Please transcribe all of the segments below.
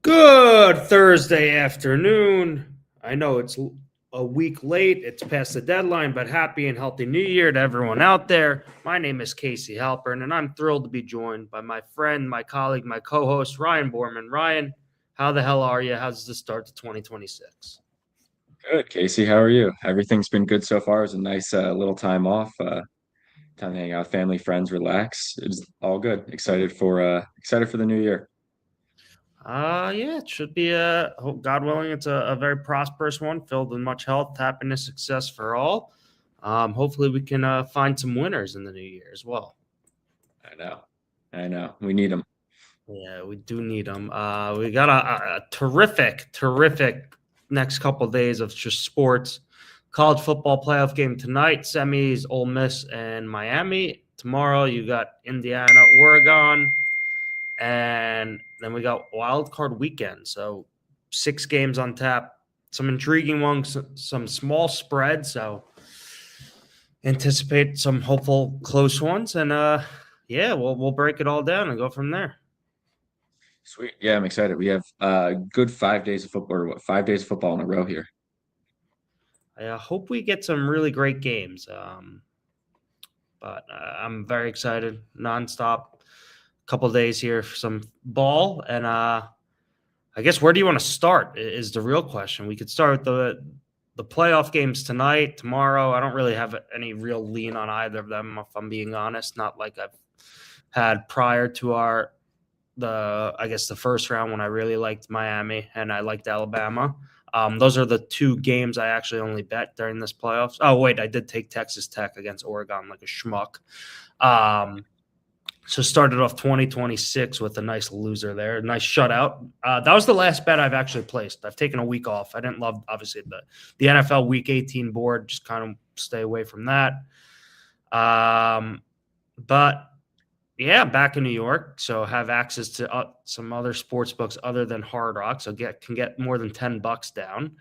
Good Thursday afternoon. I know it's a week late. It's past the deadline, but happy and healthy New Year to everyone out there. My name is Casey Halpern, and I'm thrilled to be joined by my friend, my colleague, my co-host, Ryan Borman. Ryan, how the hell are you? How's the start to 2026? Good, Casey. How are you? Everything's been good so far. It was a nice little time off. Time to hang out with family, friends, relax. It's all good. Excited for the new year. Yeah, it should be God willing, it's a very prosperous one, filled with much health, happiness, success for all. Hopefully, we can find some winners in the new year as well. I know. I know. We need them. Yeah, we do need them. We got a terrific next couple of days of just sports. College football playoff game tonight. Semis, Ole Miss and Miami. Tomorrow you got Indiana, Oregon, and then we got wild card weekend. So 6 games on tap. Some intriguing ones, some small spreads. So anticipate some hopeful close ones, and yeah, we'll break it all down and go from there. Sweet. Yeah, I'm excited. We have good 5 days of football, or what, 5 days of football in a row here. I hope we get some really great games. But I'm very excited. Nonstop. Couple days here for some ball, and I guess where do you want to start is the real question. We could start with the playoff games tonight, tomorrow. I don't really have any real lean on either of them, if I'm being honest. Not like I've had prior to the first round when I really liked Miami and I liked Alabama. Those are the 2 games I actually only bet during this playoffs. Oh, wait, I did take Texas Tech against Oregon like a schmuck. So started off 2026 with a nice loser there, a nice shutout. That was the last bet I've actually placed. I've taken a week off. I didn't love, obviously, the NFL Week 18 board. Just kind of stay away from that. But yeah, back in New York, so have access to some other sports books other than Hard Rock, so can get more than $10 down.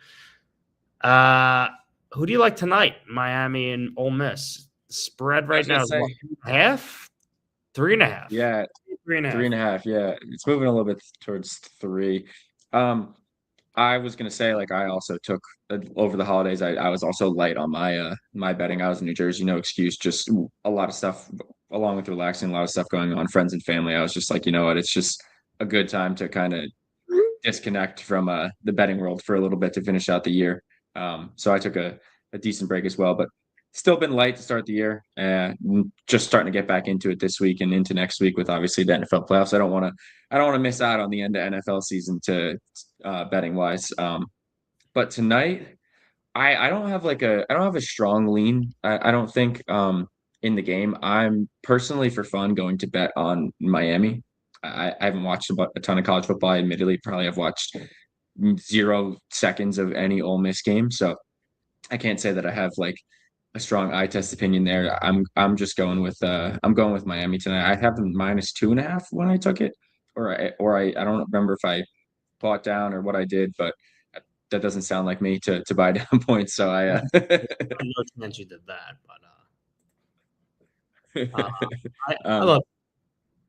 Who do you like tonight? Miami and Ole Miss. Spread I right was gonna now is what, say, half, 3.5, yeah, three and a three half. and a half. Yeah, it's moving a little bit towards three. Um, I was gonna say, like, I also took over the holidays. I was also light on my betting. I was in New Jersey, no excuse, just a lot of stuff along with relaxing, a lot of stuff going on, friends and family. I was just like, you know what, it's just a good time to kind of disconnect from the betting world for a little bit to finish out the year. So I took a decent break as well, but still been light to start the year. Just starting to get back into it this week and into next week with obviously the NFL playoffs. I don't want to miss out on the end of NFL season to betting wise. But tonight, I don't have a strong lean. I don't think in the game. I'm personally for fun going to bet on Miami. I haven't watched a ton of college football. I admittedly probably have watched 0 seconds of any Ole Miss game, so I can't say that I have like a strong eye test opinion there. I'm just going with I'm going with Miami tonight. I have them -2.5 when I took it, I don't remember if I bought down or what I did, but that doesn't sound like me to buy down points. So No chance you did that, but I um look.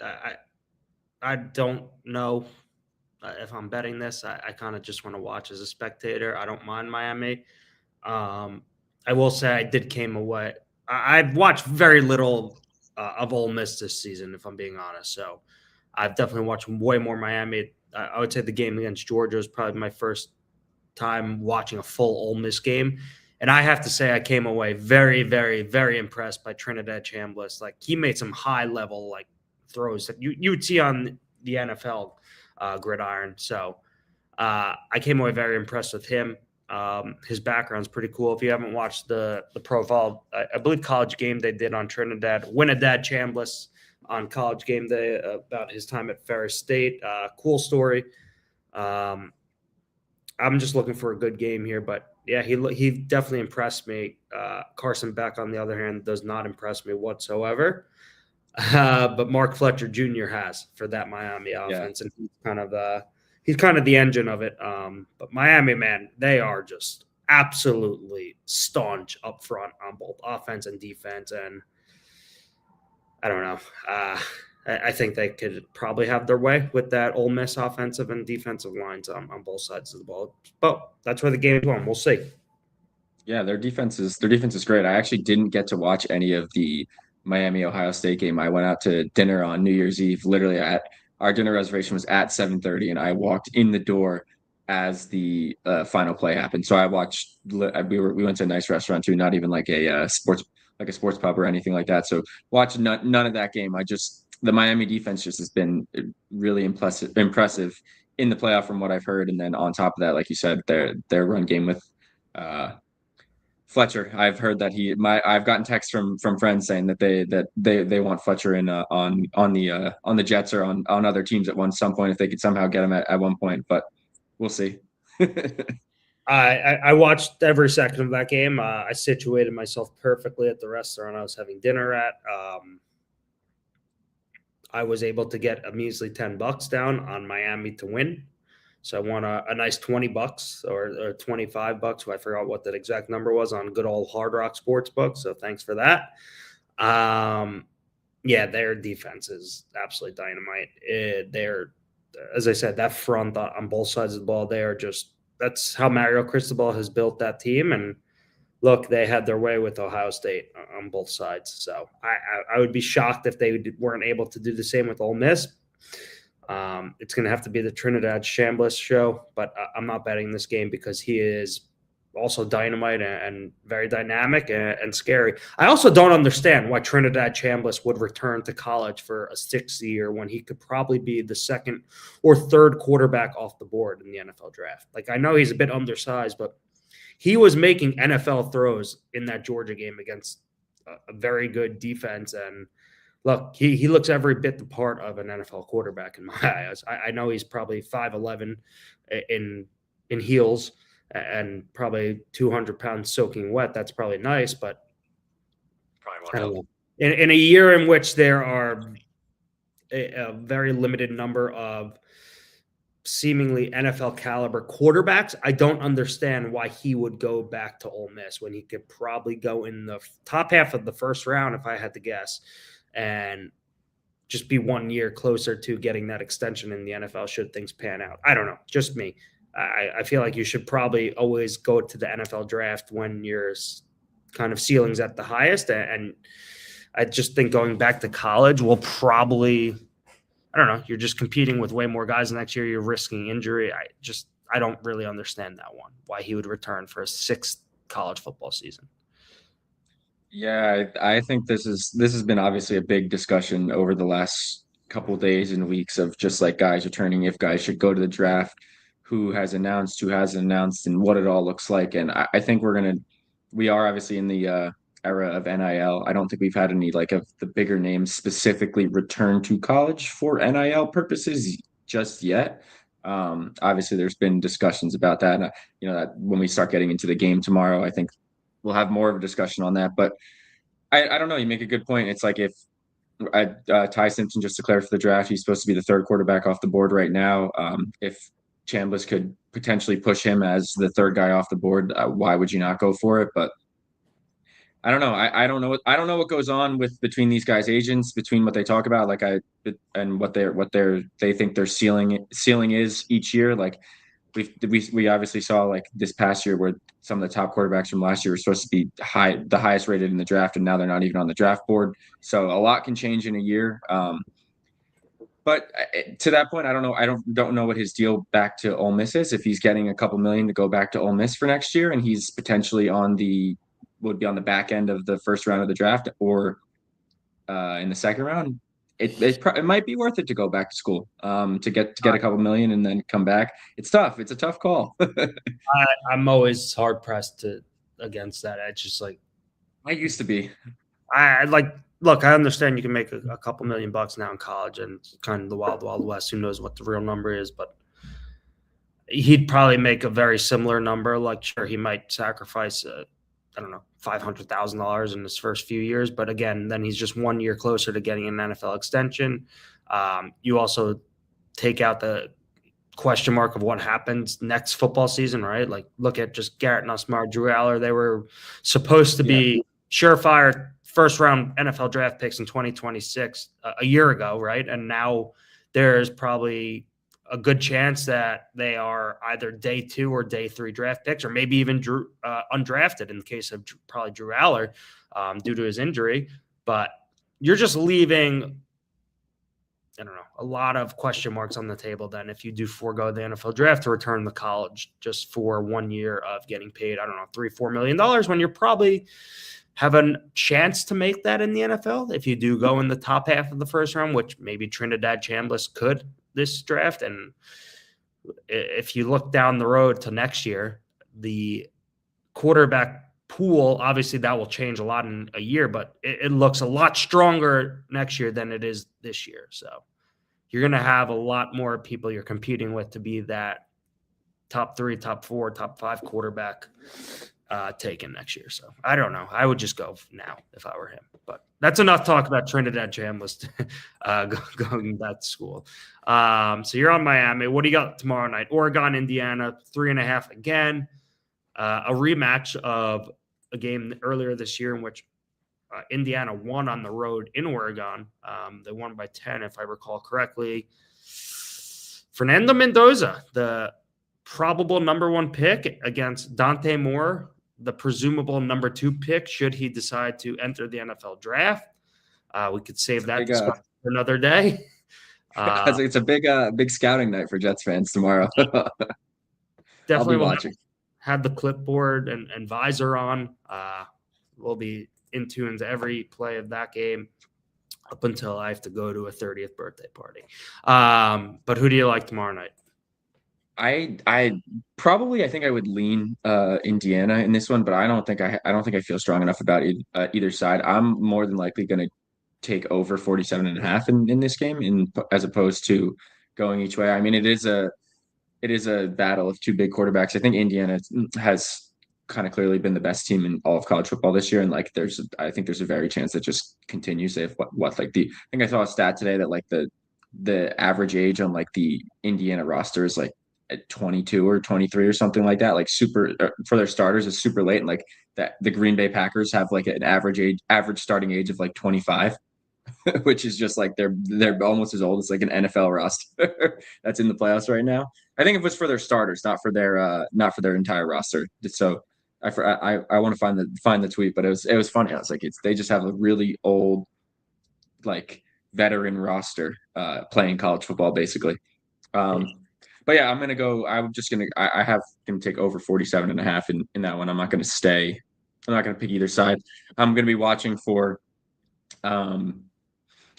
I I don't know if I'm betting this. I kind of just want to watch as a spectator. I don't mind Miami. Um, I will say I did came away. I've watched very little of Ole Miss this season, if I'm being honest. So I've definitely watched way more Miami. I would say the game against Georgia was probably my first time watching a full Ole Miss game. And I have to say, I came away very, very, very impressed by Trinidad Chambliss. Like he made some high level like throws that you would see on the NFL gridiron. So I came away very impressed with him. His background's pretty cool. If you haven't watched the profile, I believe College Game Day did on Trinidad, Winadad Chambliss on College Game Day about his time at Ferris State. Cool story. Um, I'm just looking for a good game here, but yeah, he definitely impressed me. Carson Beck, on the other hand, does not impress me whatsoever. But Mark Fletcher Jr. has for that Miami yeah. offense, and he's kind of the engine of it. But Miami, man, they are just absolutely staunch up front on both offense and defense, and I don't know. I think they could probably have their way with that Ole Miss offensive and defensive lines on both sides of the ball. But that's where the game's going. We'll see. Yeah, their defense is great. I actually didn't get to watch any of the Miami Ohio State game. I went out to dinner on New Year's Eve. Literally, at our dinner reservation was at 7:30, and I walked in the door as the final play happened. So I watched. We went to a nice restaurant too, not even like a sports pub or anything like that. So watched none of that game. The Miami defense just has been really impressive in the playoff from what I've heard, and then on top of that, like you said, their run game with. Uh, Fletcher, I've heard that I've gotten texts from friends saying that they want Fletcher in on the Jets or on other teams at some point if they could somehow get him at one point, but we'll see. I watched every second of that game. I situated myself perfectly at the restaurant I was having dinner at. I was able to get a measly $10 down on Miami to win. So I won a nice $20 or $25. I forgot what that exact number was on good old Hard Rock Sportsbook. So thanks for that. Yeah, their defense is absolutely dynamite. They're, as I said, that front on both sides of the ball, that's how Mario Cristobal has built that team. And look, they had their way with Ohio State on both sides. So I would be shocked if they weren't able to do the same with Ole Miss. It's going to have to be the Trinidad Chambliss show, but I'm not betting this game because he is also dynamite and very dynamic and scary. I also don't understand why Trinidad Chambliss would return to college for a sixth year when he could probably be the second or third quarterback off the board in the NFL draft. Like, I know he's a bit undersized, but he was making NFL throws in that Georgia game against a very good defense. And look, he looks every bit the part of an NFL quarterback in my eyes. I know he's probably 5'11" in heels and probably 200 pounds soaking wet. That's probably nice, but I don't know. In a year in which there are a very limited number of seemingly NFL caliber quarterbacks, I don't understand why he would go back to Ole Miss when he could probably go in the top half of the first round, if I had to guess, and just be 1 year closer to getting that extension in the NFL should things pan out. I don't know, just me. I feel like you should probably always go to the NFL draft when your kind of ceiling's at the highest. And I just think going back to college will probably, I don't know, you're just competing with way more guys next year. You're risking injury. I don't really understand that one, why he would return for a sixth college football season. Yeah, I think this has been obviously a big discussion over the last couple of days and weeks of just like guys returning, if guys should go to the draft, who has announced, who hasn't announced, and what it all looks like. And I think we are obviously in the era of NIL. I don't think we've had any like of the bigger names specifically return to college for NIL purposes just yet. Obviously, there's been discussions about that. And, that when we start getting into the game tomorrow, I think we'll have more of a discussion on that. But I don't know. You make a good point. It's like if Ty Simpson, just declared for the draft, he's supposed to be the third quarterback off the board right now. If Chambliss could potentially push him as the third guy off the board, why would you not go for it? But I don't know. I don't know. I don't know what goes on between these guys' agents, between what they talk about, and what they think their ceiling is each year. Like we obviously saw like this past year where some of the top quarterbacks from last year were supposed to be the highest rated in the draft, and now they're not even on the draft board. So a lot can change in a year. But to that point, I don't know. I don't know what his deal back to Ole Miss is. If he's getting a couple million to go back to Ole Miss for next year, and he's potentially would be on the back end of the first round of the draft, or in the second round, it might be worth it to go back to school to get a couple million and then come back. It's tough. It's a tough call. I'm always hard pressed against that. It's just like I used to be. Look, I understand you can make a couple $1,000,000 now in college and it's kind of the wild west. Who knows what the real number is, but he'd probably make a very similar number. Like, sure, he might sacrifice I don't know, $500,000 in his first few years. But again, then he's just 1 year closer to getting an NFL extension. You also take out the question mark of what happens next football season, right? Like, look at just Garrett Nussmeier, Drew Aller. They were supposed to be surefire first round NFL draft picks in 2026 a year ago, right? And now there's probably a good chance that they are either day 2 or day 3 draft picks, or maybe even undrafted in the case of probably Drew Aller due to his injury. But you're just leaving, I don't know, a lot of question marks on the table then if you do forego the NFL draft to return to college just for 1 year of getting paid, I don't know, $3-4 million when you're probably have a chance to make that in the NFL if you do go in the top half of the first round, which maybe Trinidad Chambliss could this draft. And if you look down the road to next year, the quarterback pool, obviously that will change a lot in a year, but it looks a lot stronger next year than it is this year. So you're going to have a lot more people you're competing with to be that top 3, top 4, top 5 quarterback taken next year. So I don't know. I would just go now if I were him. But that's enough talk about Trinidad Chambliss going back to school. So you're on Miami. What do you got tomorrow night? Oregon, Indiana, 3.5 again. A rematch of a game earlier this year in which Indiana won on the road in Oregon. They won by 10, if I recall correctly. Fernando Mendoza, the probable number 1 pick against Dante Moore, the presumable number 2 pick should he decide to enter the NFL draft. We could save that discussion for another day. It's a big scouting night for Jets fans tomorrow. Definitely will watching. Have the clipboard and visor on. We'll be in tune to every play of that game up until I have to go to a 30th birthday party. But who do you like tomorrow night? I think I would lean Indiana in this one, but I don't think I feel strong enough about either side. I'm more than likely going to take over 47.5 in this game, as opposed to going each way. I mean, it is a battle of 2 big quarterbacks. I think Indiana has kind of clearly been the best team in all of college football this year, and like I think there's a very chance that just continues. If I think I saw a stat today that like the average age on like the Indiana roster is like at 22 or 23 or something like that, like super for their starters is super late, and like that the Green Bay Packers have like an average starting age of like 25, which is just like they're almost as old as like an NFL roster that's in the playoffs right now. I think it was for their starters, not for their entire roster. So I want to find the tweet, but it was funny. I was like, they just have a really old like veteran roster playing college football basically. But yeah, I have him take over 47.5 in that one. I'm not going to pick either side. I'm going to be watching for the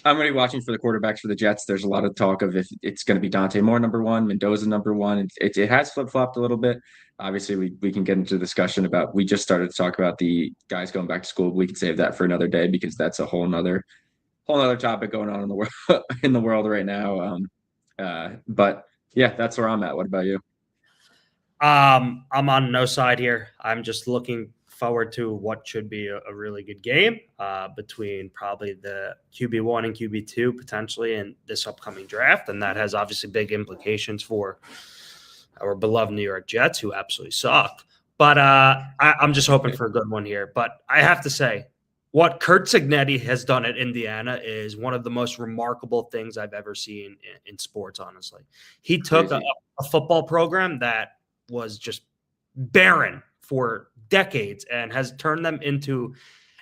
quarterbacks for the Jets. There's a lot of talk of if it's going to be Dante Moore number 1, Mendoza number 1. It has flip-flopped a little bit. Obviously, we can get into the discussion about. We just started to talk about the guys going back to school. We can save that for another day because that's a whole nother topic going on in the world in the world right now. But yeah, that's where I'm at. What about you? I'm on no side here. I'm just looking forward to what should be a really good game between probably the QB1 and QB2 potentially in this upcoming draft. And that has obviously big implications for our beloved New York Jets, who absolutely suck. But I'm just hoping for a good one here. But I have to say, what Curt Cignetti has done at Indiana is one of the most remarkable things I've ever seen in sports, honestly. He took a football program that was just barren for decades and has turned them into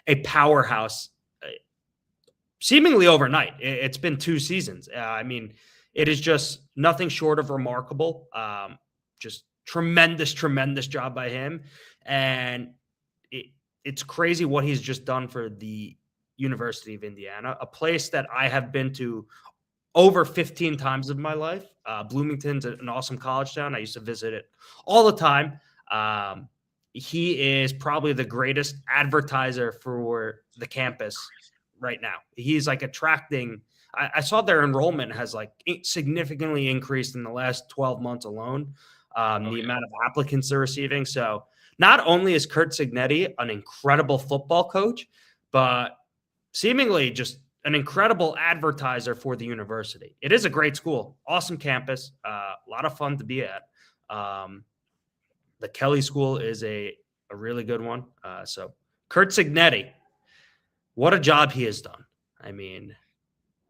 a powerhouse seemingly overnight. It's been 2 seasons. I mean, it is just nothing short of remarkable. Just tremendous job by him. And it's crazy what he's just done for the University of Indiana, a place that I have been to over 15 times in my life. Bloomington's an awesome college town. I used to visit it all the time. He is probably the greatest advertiser for the campus right now. He's like attracting. I saw their enrollment has like significantly increased in the last 12 months alone. The amount of applicants they're receiving. So not only is Curt Cignetti an incredible football coach, but seemingly just an incredible advertiser for the university. It is a great school, awesome campus, a lot of fun to be at. The Kelly School is a really good one. So Curt Cignetti, what a job he has done. I mean,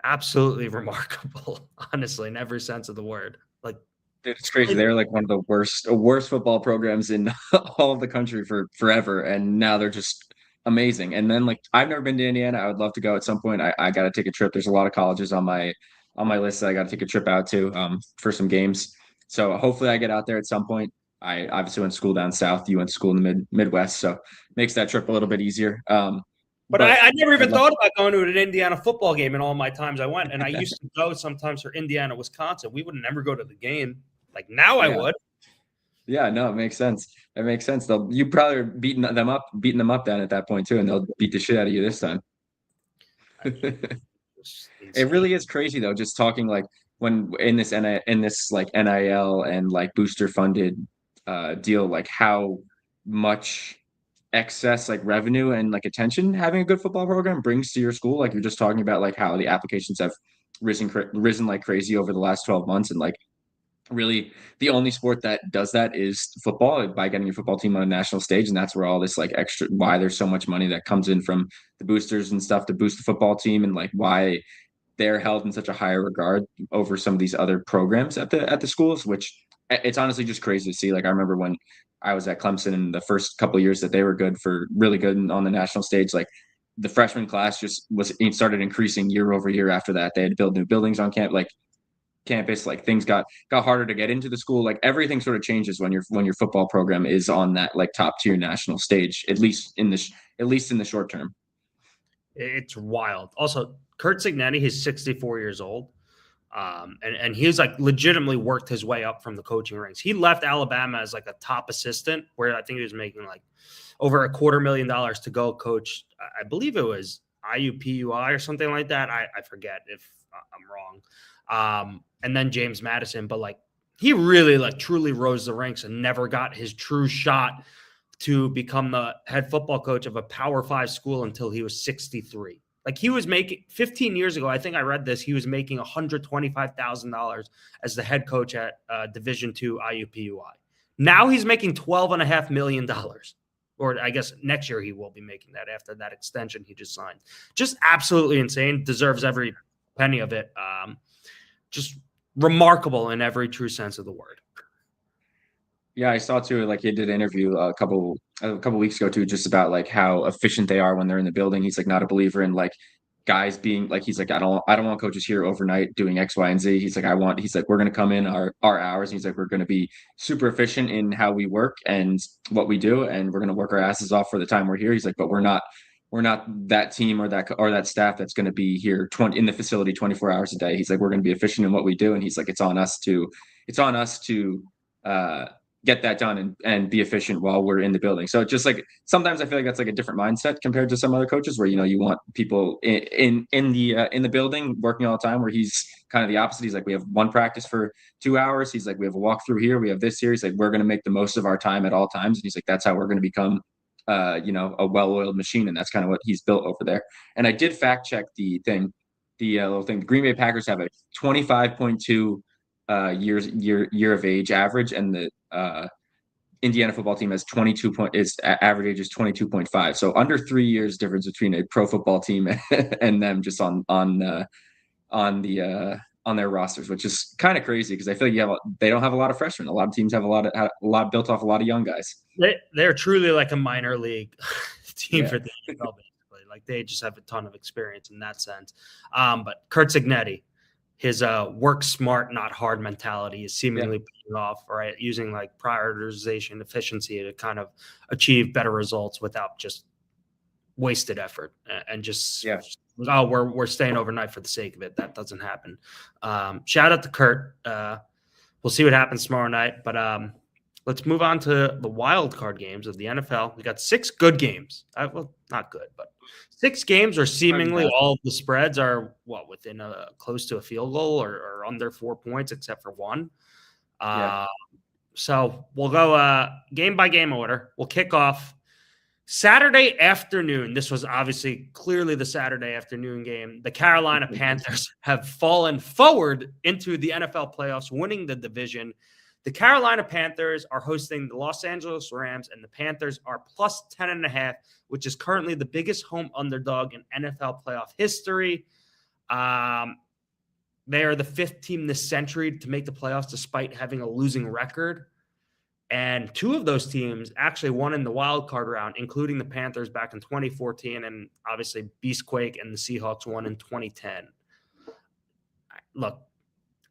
absolutely remarkable, honestly, in every sense of the word. Like, Dude, it's crazy. They're like one of the worst football programs in all of the country for forever, and now they're just amazing. And then like I've never been to Indiana. I would love to go at some point. I got to take a trip. There's a lot of colleges on my list that I got to take a trip out to for some games. So hopefully I get out there at some point. I obviously went to school down south. You went to school in the Midwest, so makes that trip a little bit easier. but But I never I'd even love thought about going to an Indiana football game in all my times I went. And I used to go sometimes for Indiana, Wisconsin. We would never go to the game. Like now I yeah. would. Yeah, no, it makes sense. It makes sense. You probably are beating them up then at that point too, and they'll beat the shit out of you this time. I mean, it's It insane. really is crazy though, just talking like when in this like NIL and like booster funded deal, like how much excess like revenue and like attention having a good football program brings to your school. Like you're just talking about like how the applications have risen like crazy over the last 12 months, and like really the only sport that does that is football by getting your football team on a national stage. And that's where all this like extra, why there's so much money that comes in from the boosters and stuff to boost the football team, and like why they're held in such a higher regard over some of these other programs at the schools, which it's honestly just crazy to see. Like I remember when I was at Clemson in the first couple of years that they were really good on the national stage, like the freshman class just was, it started increasing year over year after that. They had to build new buildings on campus, like things got harder to get into the school. Like everything sort of changes when your football program is on that like top tier national stage, at least in the short term. It's wild. Also, Kurt Signetti, he's 64 years old. And he's like legitimately worked his way up from the coaching ranks. He left Alabama as like a top assistant, where I think he was making like over $250,000 to go coach. I believe it was IUPUI or something like that. I forget if I'm wrong. And then James Madison, but like he really like truly rose the ranks and never got his true shot to become the head football coach of a Power 5 school until he was 63. Like he was making 15 years ago, I think I read this, he was making $125,000 as the head coach at Division II IUPUI. Now he's making $12.5 million. Or I guess next year he will be making that after that extension he just signed. Just absolutely insane. Deserves every penny of it. Just remarkable in every true sense of the word. Yeah, I saw too. Like he did an interview a couple weeks ago too, just about like how efficient they are when they're in the building. He's like not a believer in like guys being like, he's like I don't want coaches here overnight doing X, Y, and Z. He's like we're gonna come in our hours. He's like we're gonna be super efficient in how we work and what we do, and we're gonna work our asses off for the time we're here. He's like, but we're not that team or that staff that's going to be here 20 in the facility 24 hours a day. He's like, we're going to be efficient in what we do, and he's like, it's on us to uh get that done and be efficient while we're in the building. So just like sometimes I feel like that's like a different mindset compared to some other coaches where you want people in the building working all the time. Where he's kind of the opposite. He's like, we have one practice for 2 hours. He's like, we have a walkthrough here. We have this here. He's like, we're going to make the most of our time at all times. And he's like, that's how we're going to become a well-oiled machine, and that's kind of what he's built over there. And I did fact check the little thing. The Green Bay Packers have a 25.2 year of age average, and the Indiana football team has 22 point its average age is 22.5. So under 3 years difference between a pro football team and them just on their rosters, which is kind of crazy because I feel like they don't have a lot of freshmen. A lot of teams have a lot built off a lot of young guys. They're truly like a minor league team Yeah. for the NFL, basically. Like they just have a ton of experience in that sense. But Kurt Signetti, his work smart, not hard mentality is seemingly paying off, right? Using like prioritization, efficiency to kind of achieve better results without just wasted effort and just we're staying overnight for the sake of it. That doesn't happen. Shout out to Kurt. We'll see what happens tomorrow night, but let's move on to the wild card games of the NFL. We got 6 good games. Well, not good, but 6 games are seemingly all of the spreads are within close to a field goal or under 4 points, except for one. So we'll go game by game order. We'll kick off Saturday afternoon. This was obviously clearly the Saturday afternoon game. The Carolina Panthers have fallen forward into the NFL playoffs, winning the division. The Carolina Panthers are hosting the Los Angeles Rams, and the Panthers are plus 10.5, which is currently the biggest home underdog in NFL playoff history. They are the fifth team this century to make the playoffs despite having a losing record. And two of those teams actually won in the wild card round, including the Panthers back in 2014, and obviously Beastquake and the Seahawks won in 2010. Look,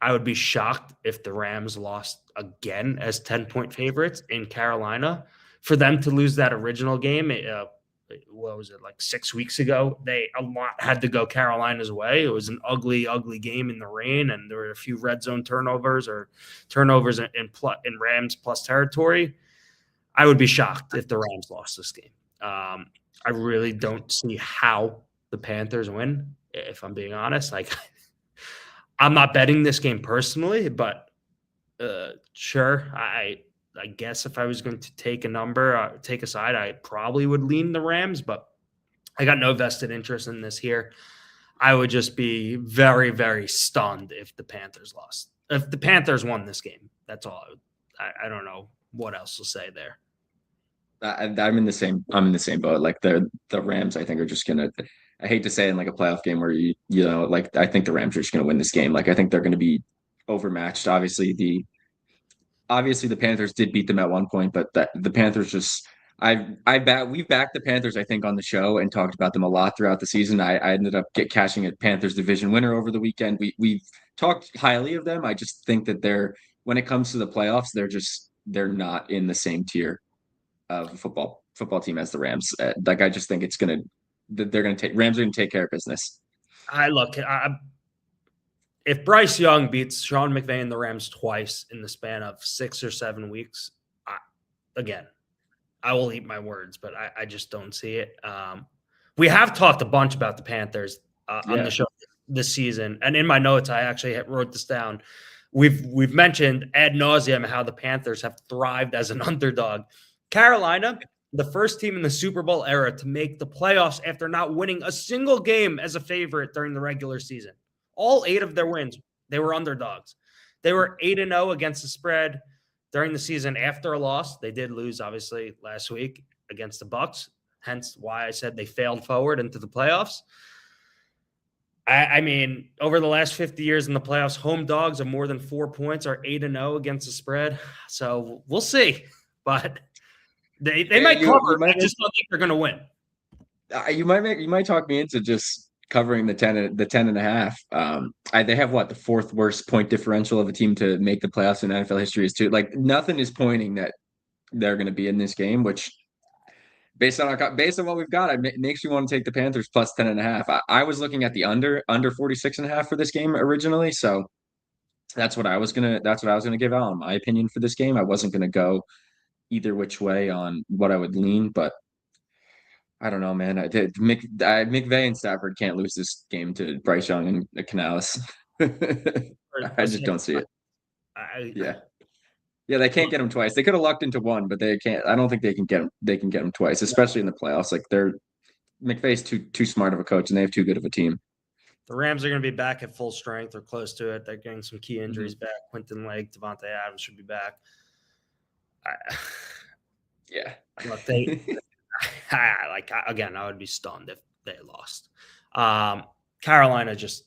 I would be shocked if the Rams lost again as 10-point favorites in Carolina. For them to lose that original game, what was it, like 6 weeks ago? A lot had to go Carolina's way. It was an ugly, ugly game in the rain, and there were a few red zone turnovers in Rams plus territory. I would be shocked if the Rams lost this game. I really don't see how the Panthers win, if I'm being honest. Like, I'm not betting this game personally, but sure, I guess if I was going to take a number, take a side, I probably would lean the Rams, but I got no vested interest in this here. I would just be very, very stunned if the Panthers lost. If the Panthers won this game, that's all. I don't know what else to say there. I'm in the same boat. Like the Rams, I think are just gonna. I hate to say it in like a playoff game where like I think the Rams are just gonna win this game. Like I think they're gonna be overmatched. Obviously the Panthers did beat them at one point, but the Panthers just we've backed the Panthers, I think, on the show and talked about them a lot throughout the season. I ended up cashing a Panthers division winner over the weekend. We've talked highly of them. I just think that when it comes to the playoffs, they're not in the same tier of a football team as the Rams. Like I just think Rams are gonna take care of business. If Bryce Young beats Sean McVay and the Rams twice in the span of 6 or 7 weeks, I will eat my words, but I just don't see it. We have talked a bunch about the Panthers on the show this season, and in my notes, I actually wrote this down. We've mentioned ad nauseum how the Panthers have thrived as an underdog. Carolina, the first team in the Super Bowl era to make the playoffs after not winning a single game as a favorite during the regular season. All 8 of their wins, they were underdogs. They were 8-0 against the spread during the season after a loss. They did lose, obviously, last week against the Bucs, hence why I said they failed forward into the playoffs. I mean, over the last 50 years in the playoffs, home dogs of more than 4 points are 8-0 against the spread. So we'll see. But they might cover. I just don't think they're going to win. You might talk me into just covering the 10.5. They have the 4th worst point differential of a team to make the playoffs in NFL history is 2. Like nothing is pointing that they're going to be in this game, which based on what we've got, it makes me want to take the Panthers plus 10.5. I was looking at the under 46.5 for this game originally, so that's what I was gonna give out on my opinion for this game. I wasn't gonna go either which way on what I would lean, but I don't know, man. McVay and Stafford can't lose this game to Bryce Young and Canales. I just don't see it. Yeah, they can't get him twice. They could have lucked into one, but they can't. I don't think they can get him twice, especially in the playoffs. Like McVay's too smart of a coach, and they have too good of a team. The Rams are going to be back at full strength or close to it. They're getting some key injuries back. Quentin Lake, Devontae Adams should be back. Look, I would be stunned if they lost. Carolina, just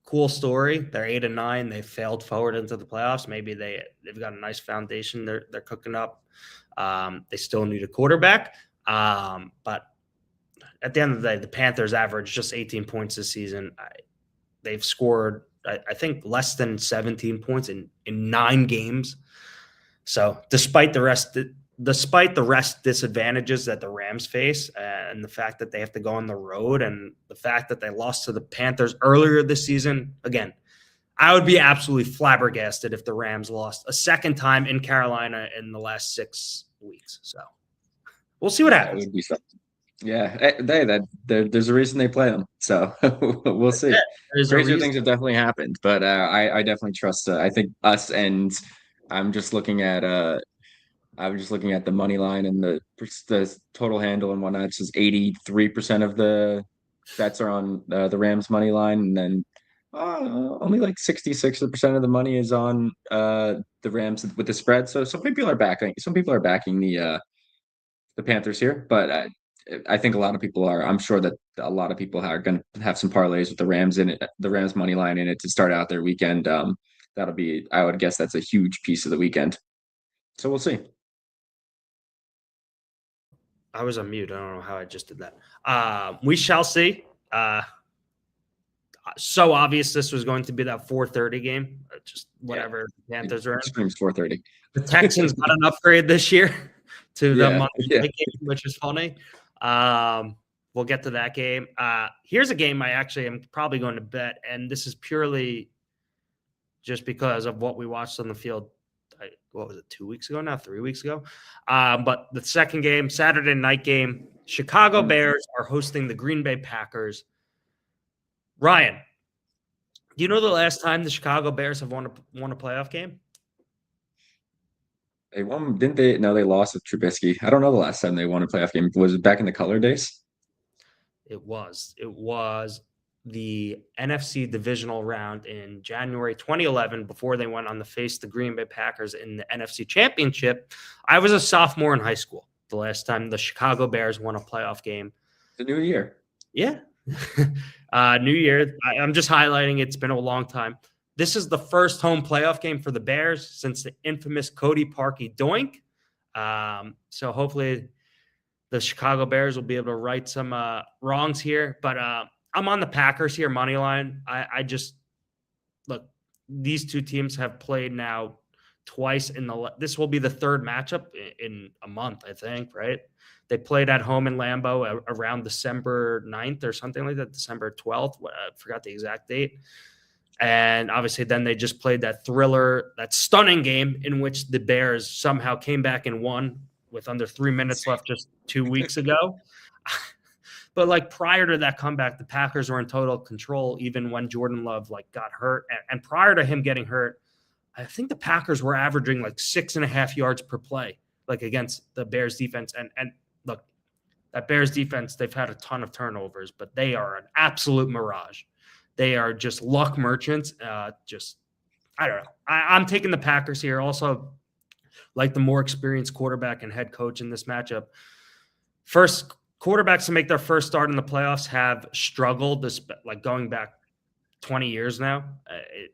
cool story. They're 8-9. They failed forward into the playoffs. Maybe they've got a nice foundation they're cooking up. They still need a quarterback. But at the end of the day, the Panthers averaged just 18 points this season. They've scored, I think, less than 17 points in 9 games. So despite the rest disadvantages that the Rams face and the fact that they have to go on the road and the fact that they lost to the Panthers earlier this season, again, I would be absolutely flabbergasted if the Rams lost a second time in Carolina in the last 6 weeks. So we'll see what happens. That would be something. Yeah, there's a reason they play them. So we'll see. Crazier things have definitely happened, but I definitely trust. I think us, and I'm just looking at the money line and the total handle and whatnot. It says 83% of the bets are on the Rams money line, and then Only like 66% of the money is on the Rams with the spread. So some people are backing the Panthers here, but I think a lot of people are. I'm sure that a lot of people are going to have some parlays with the Rams in it, the Rams money line in it to start out their weekend. That'll be, I would guess, that's a huge piece of the weekend. So we'll see. I was on mute. I don't know how I just did that. We shall see. So obvious this was going to be that 4:30 game. Just whatever the Panthers are in. Screams 4:30. The Texans got an upgrade this year to the Monday night game, which is funny. We'll get to that game. Here's a game I actually am probably going to bet, and this is purely just because of what we watched on the field. What was it, 2 weeks ago now, 3 weeks ago? But the second game, Saturday night game, Chicago Bears are hosting the Green Bay Packers. Ryan, do you know the last time the Chicago Bears have won a playoff game? They won, didn't they? No, they lost with Trubisky. I don't know the last time they won a playoff game. Was it back in the color days? It was the NFC divisional round in January 2011 before they went on to face the Green Bay Packers in the NFC Championship. I was a sophomore in high school the last time the Chicago Bears won a playoff game. The new year. Yeah. New year. I'm just highlighting it's been a long time. This is the first home playoff game for the Bears since the infamous Cody Parkey doink. So hopefully the Chicago Bears will be able to right some wrongs here. But I'm on the Packers here, money line. I just look, these two teams have played now twice this will be the third matchup in a month, I think, right? They played at home in Lambeau around December 9th or something like that, December 12th. I forgot the exact date. And obviously then they just played that stunning game in which the Bears somehow came back and won with under 3 minutes left just 2 weeks ago. But like prior to that comeback, the Packers were in total control, even when Jordan Love got hurt. And prior to him getting hurt, I think the Packers were averaging 6.5 yards per play, against the Bears defense. And look, that Bears defense, they've had a ton of turnovers, but they are an absolute mirage. They are just luck merchants. I don't know. I'm taking the Packers here. Also, the more experienced quarterback and head coach in this matchup. First quarterbacks to make their first start in the playoffs have struggled, going back 20 years now.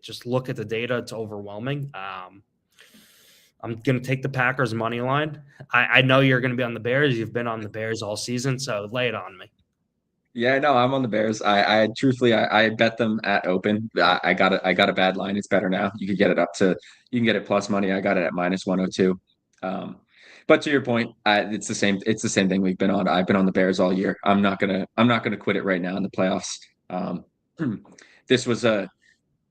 Just look at the data. It's overwhelming. I'm going to take the Packers money line. I know you're going to be on the Bears. You've been on the Bears all season, so lay it on me. Yeah, no, I'm on the Bears. I truthfully, I bet them at open. I got a bad line. It's better now. You can get it plus money. I got it at minus 102. But to your point, it's the same thing we've been on. I've been on the Bears all year. I'm not gonna quit it right now in the playoffs. This was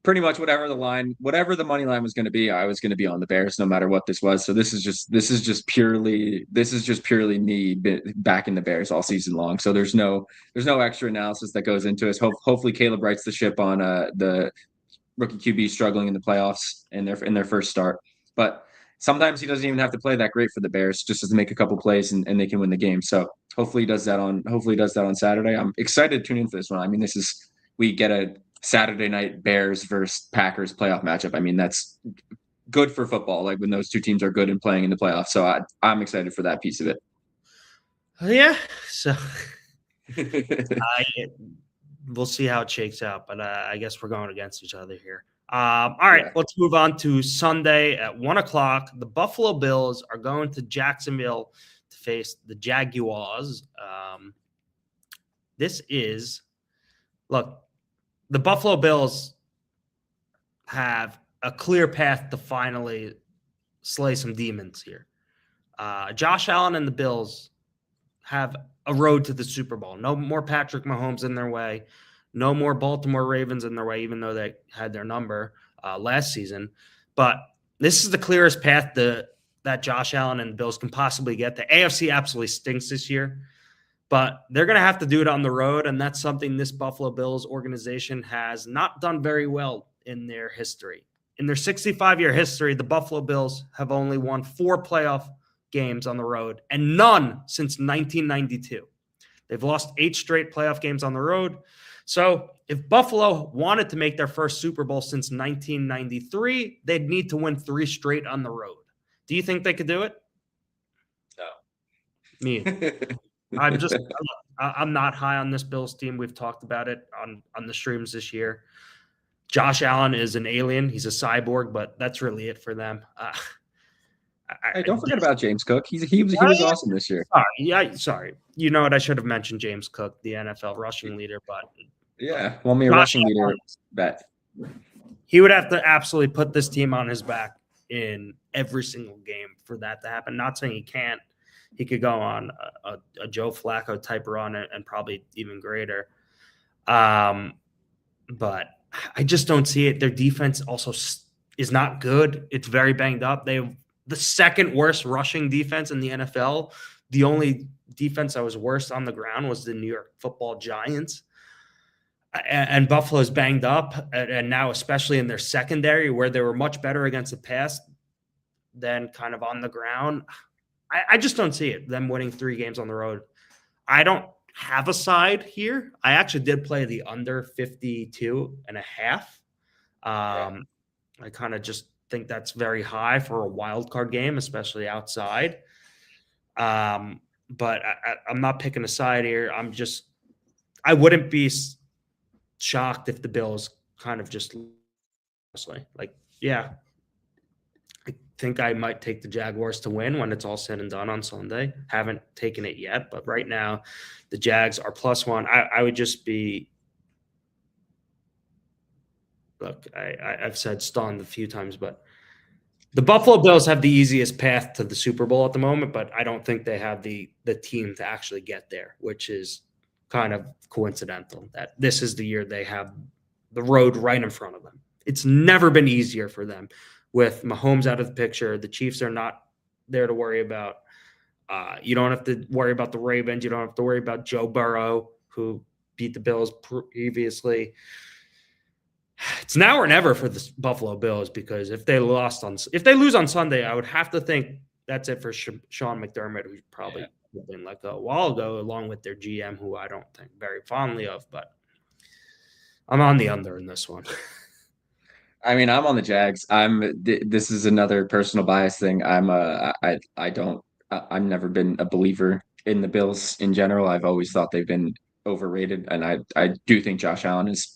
pretty much whatever the money line was going to be. I was going to be on the Bears no matter what this was. So this is just purely me backing the Bears all season long. So there's no extra analysis that goes into it. Hopefully Caleb rights the ship on the rookie QB struggling in the playoffs in their first start. But sometimes he doesn't even have to play that great for the Bears, just to make a couple plays and they can win the game. So hopefully he does that on Saturday. I'm excited to tune in for this one. I mean, we get a Saturday night Bears versus Packers playoff matchup. I mean, that's good for football, when those two teams are good and playing in the playoffs. So I'm excited for that piece of it. Yeah. So we'll see how it shakes out, but I guess we're going against each other here. All right, Let's move on to Sunday at 1:00. The Buffalo Bills are going to Jacksonville to face the Jaguars. The Buffalo Bills have a clear path to finally slay some demons here. Josh Allen and the Bills have a road to the Super Bowl. No more Patrick Mahomes in their way. No more Baltimore Ravens in their way, even though they had their number last season. But this is the clearest path that Josh Allen and the Bills can possibly get. The AFC absolutely stinks this year. But they're going to have to do it on the road, and that's something this Buffalo Bills organization has not done very well in their history. In their 65-year history, the Buffalo Bills have only won 4 playoff games on the road, and none since 1992. They've lost 8 straight playoff games on the road. So if Buffalo wanted to make their first Super Bowl since 1993, they'd need to win 3 straight on the road. Do you think they could do it? Me. I'm not high on this Bills team. We've talked about it on the streams this year. Josh Allen is an alien. He's a cyborg, but that's really it for them. Hey, don't forget about James Cook. He was awesome this year. Sorry. You know what? I should have mentioned James Cook, the NFL rushing leader, but yeah, well, me a rushing leader bet. He would have to absolutely put this team on his back in every single game for that to happen. Not saying he can't. He could go on a Joe Flacco type run and probably even greater. But I just don't see it. Their defense also is not good. It's very banged up. They have the second worst rushing defense in the NFL. The only defense that was worse on the ground was the New York Football Giants. And Buffalo's banged up, and now especially in their secondary, where they were much better against the pass than kind of on the ground. I just don't see it, them winning 3 games on the road. I don't have a side here. I actually did play the under 52.5. I kind of just think that's very high for a wild card game, especially outside. But I'm not picking a side here. I wouldn't be shocked if the Bills kind of just I think I might take the Jaguars to win when it's all said and done on Sunday. Haven't taken it yet, but right now the Jags are +1. I would just be look, I've said stunned a few times, but the Buffalo Bills have the easiest path to the Super Bowl at the moment, but I don't think they have the team to actually get there, which is kind of coincidental that this is the year they have the road right in front of them. It's never been easier for them with Mahomes out of the picture. The Chiefs are not there to worry about. You don't have to worry about the Ravens. You don't have to worry about Joe Burrow, who beat the Bills previously. It's now or never for the Buffalo Bills, because if they lose on Sunday, I would have to think that's it for Sean McDermott, who's probably been let go a while ago, along with their GM, who I don't think very fondly of. But I'm on the under in this one. I mean, I'm on the Jags. This is another personal bias thing. I've never been a believer in the Bills in general. I've always thought they've been overrated, and I do think Josh Allen is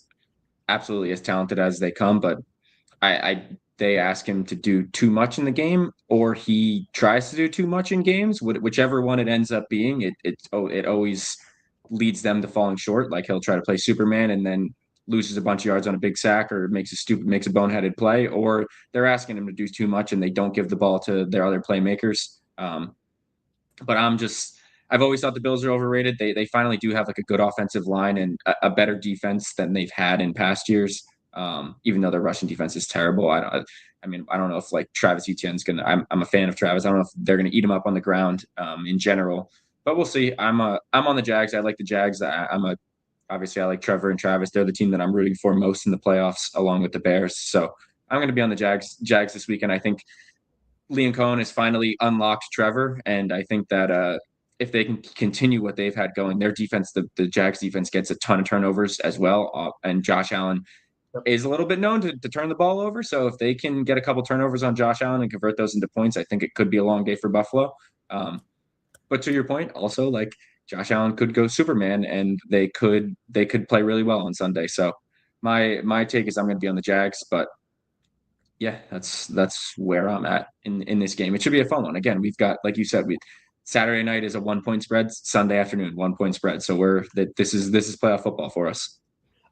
absolutely as talented as they come, but they ask him to do too much in the game, or he tries to do too much in games. Whichever one it ends up being, it always leads them to falling short. Like, he'll try to play Superman and then loses a bunch of yards on a big sack, or makes a boneheaded play, or they're asking him to do too much and they don't give the ball to their other playmakers. But I've always thought the Bills are overrated. They finally do have like a good offensive line and a better defense than they've had in past years. Even though their rushing defense is terrible. I don't know if like Travis Etienne's gonna. I'm a fan of Travis. I don't know if they're gonna eat him up on the ground in general, but we'll see. I'm on the Jags. I like the Jags. Obviously I like Trevor and Travis. They're the team that I'm rooting for most in the playoffs, along with the Bears. So I'm going to be on the Jags this weekend. I think Liam Cohen has finally unlocked Trevor, and I think that if they can continue what they've had going, their defense, the Jags defense, gets a ton of turnovers as well. And Josh Allen is a little bit known to turn the ball over. So if they can get a couple turnovers on Josh Allen and convert those into points, I think it could be a long day for Buffalo. But to your point, also, like, Josh Allen could go Superman, and they could play really well on Sunday. So my take is I'm going to be on the Jags, but yeah, that's where I'm at in this game. It should be a fun one. Again, we've got, like you said, Saturday night is a 1-point spread, Sunday afternoon 1-point spread. So this is playoff football for us.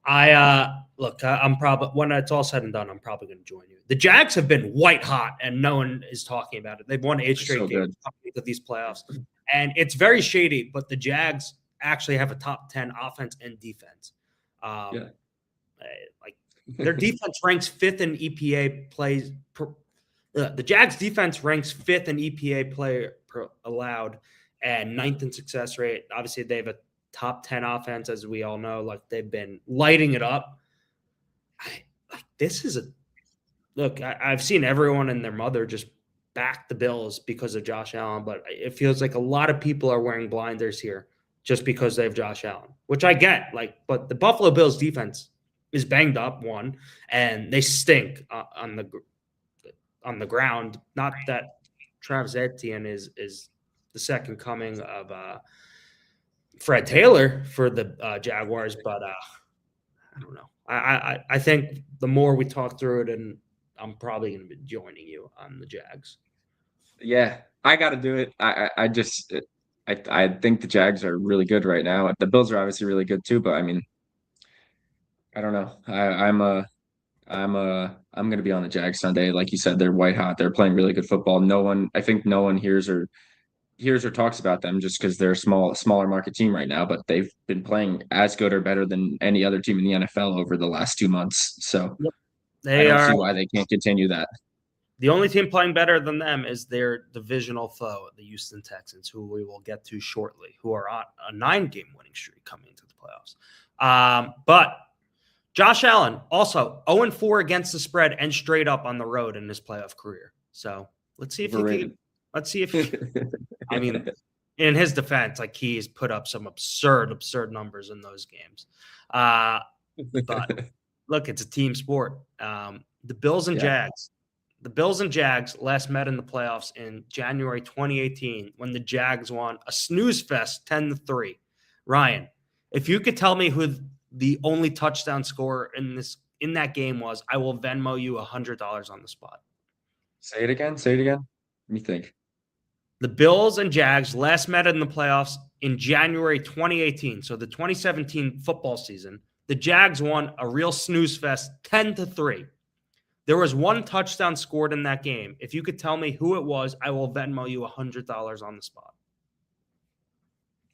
I'm probably, when it's all said and done, I'm probably going to join you. The Jags have been white hot, and no one is talking about it. They've won 8 straight games of these playoffs, and it's very shady. But the Jags actually have a top 10 offense and defense. Like, their defense ranks 5th in EPA plays. The Jags defense ranks 5th in EPA play allowed, and 9th in success rate. Obviously, they have a top 10 offense, as we all know. Like, they've been lighting it up. I've seen everyone and their mother just back the Bills because of Josh Allen, but it feels like a lot of people are wearing blinders here just because they have Josh Allen, which I get. But the Buffalo Bills defense is banged up, one, and they stink on the ground. Not that Travis Etienne is the second coming of Fred Taylor for the Jaguars, but I don't know. I think the more we talk through it, and I'm probably going to be joining you on the Jags. Yeah, I got to do it. I think the Jags are really good right now. The Bills are obviously really good too, but I mean, I don't know. I'm gonna be on the Jags Sunday. Like you said, they're white hot. They're playing really good football. I think no one hears or talks about them just because they're a smaller market team right now, but they've been playing as good or better than any other team in the NFL over the last 2 months. So Yep. I They don't are see why they can't continue that. the only team playing better than them is their divisional foe, the Houston Texans, who we will get to shortly, who are on a 9-game winning streak coming into the playoffs. But Josh Allen also 0-4 against the spread and straight up on the road in his playoff career. So let's see if I mean, in his defense, like he's put up some absurd numbers in those games. But look, it's a team sport. The Bills and Jags last met in the playoffs in January 2018 when the Jags won a snooze fest 10-3. Ryan, if you could tell me who the only touchdown scorer in that game was, I will Venmo you $100 on the spot. Say it again. Let me think. The Bills and Jags last met in the playoffs in January 2018, so the 2017 football season. The Jags won a real snooze fest 10-3. There was one touchdown scored in that game. If you could tell me who it was, I will Venmo you $100 on the spot.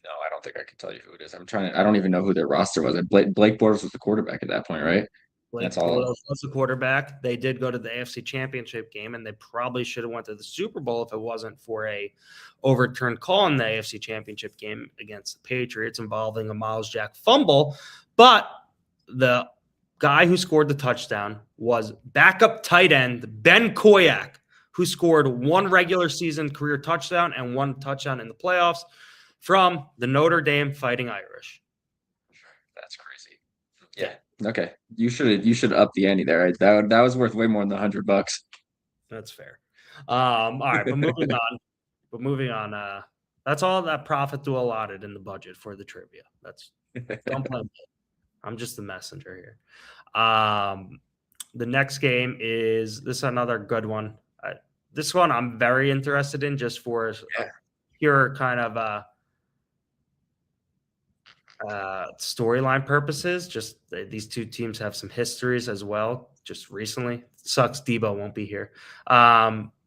No, I don't think I can tell you who it is. I don't even know who their roster was. Blake Bortles was the quarterback at that point, right? That's all. Was the quarterback. They did go to the AFC Championship game, and they probably should have went to the Super Bowl if it wasn't for a overturned call in the AFC Championship game against the Patriots involving a Miles Jack fumble. But the guy who scored the touchdown was backup tight end Ben Koyak, who scored one regular season career touchdown and one touchdown in the playoffs from the Notre Dame Fighting Irish. That's crazy. Yeah. Okay. You should up the ante there. Right? That was worth way more than $100. That's fair. All right, but moving on. That's all that ProfitDuel allotted in the budget for the trivia. Don't play. I'm just the messenger here. The next game is another good one. This one I'm very interested in just for pure kind of storyline purposes. Just these two teams have some histories as well. Just recently, sucks Debo won't be here.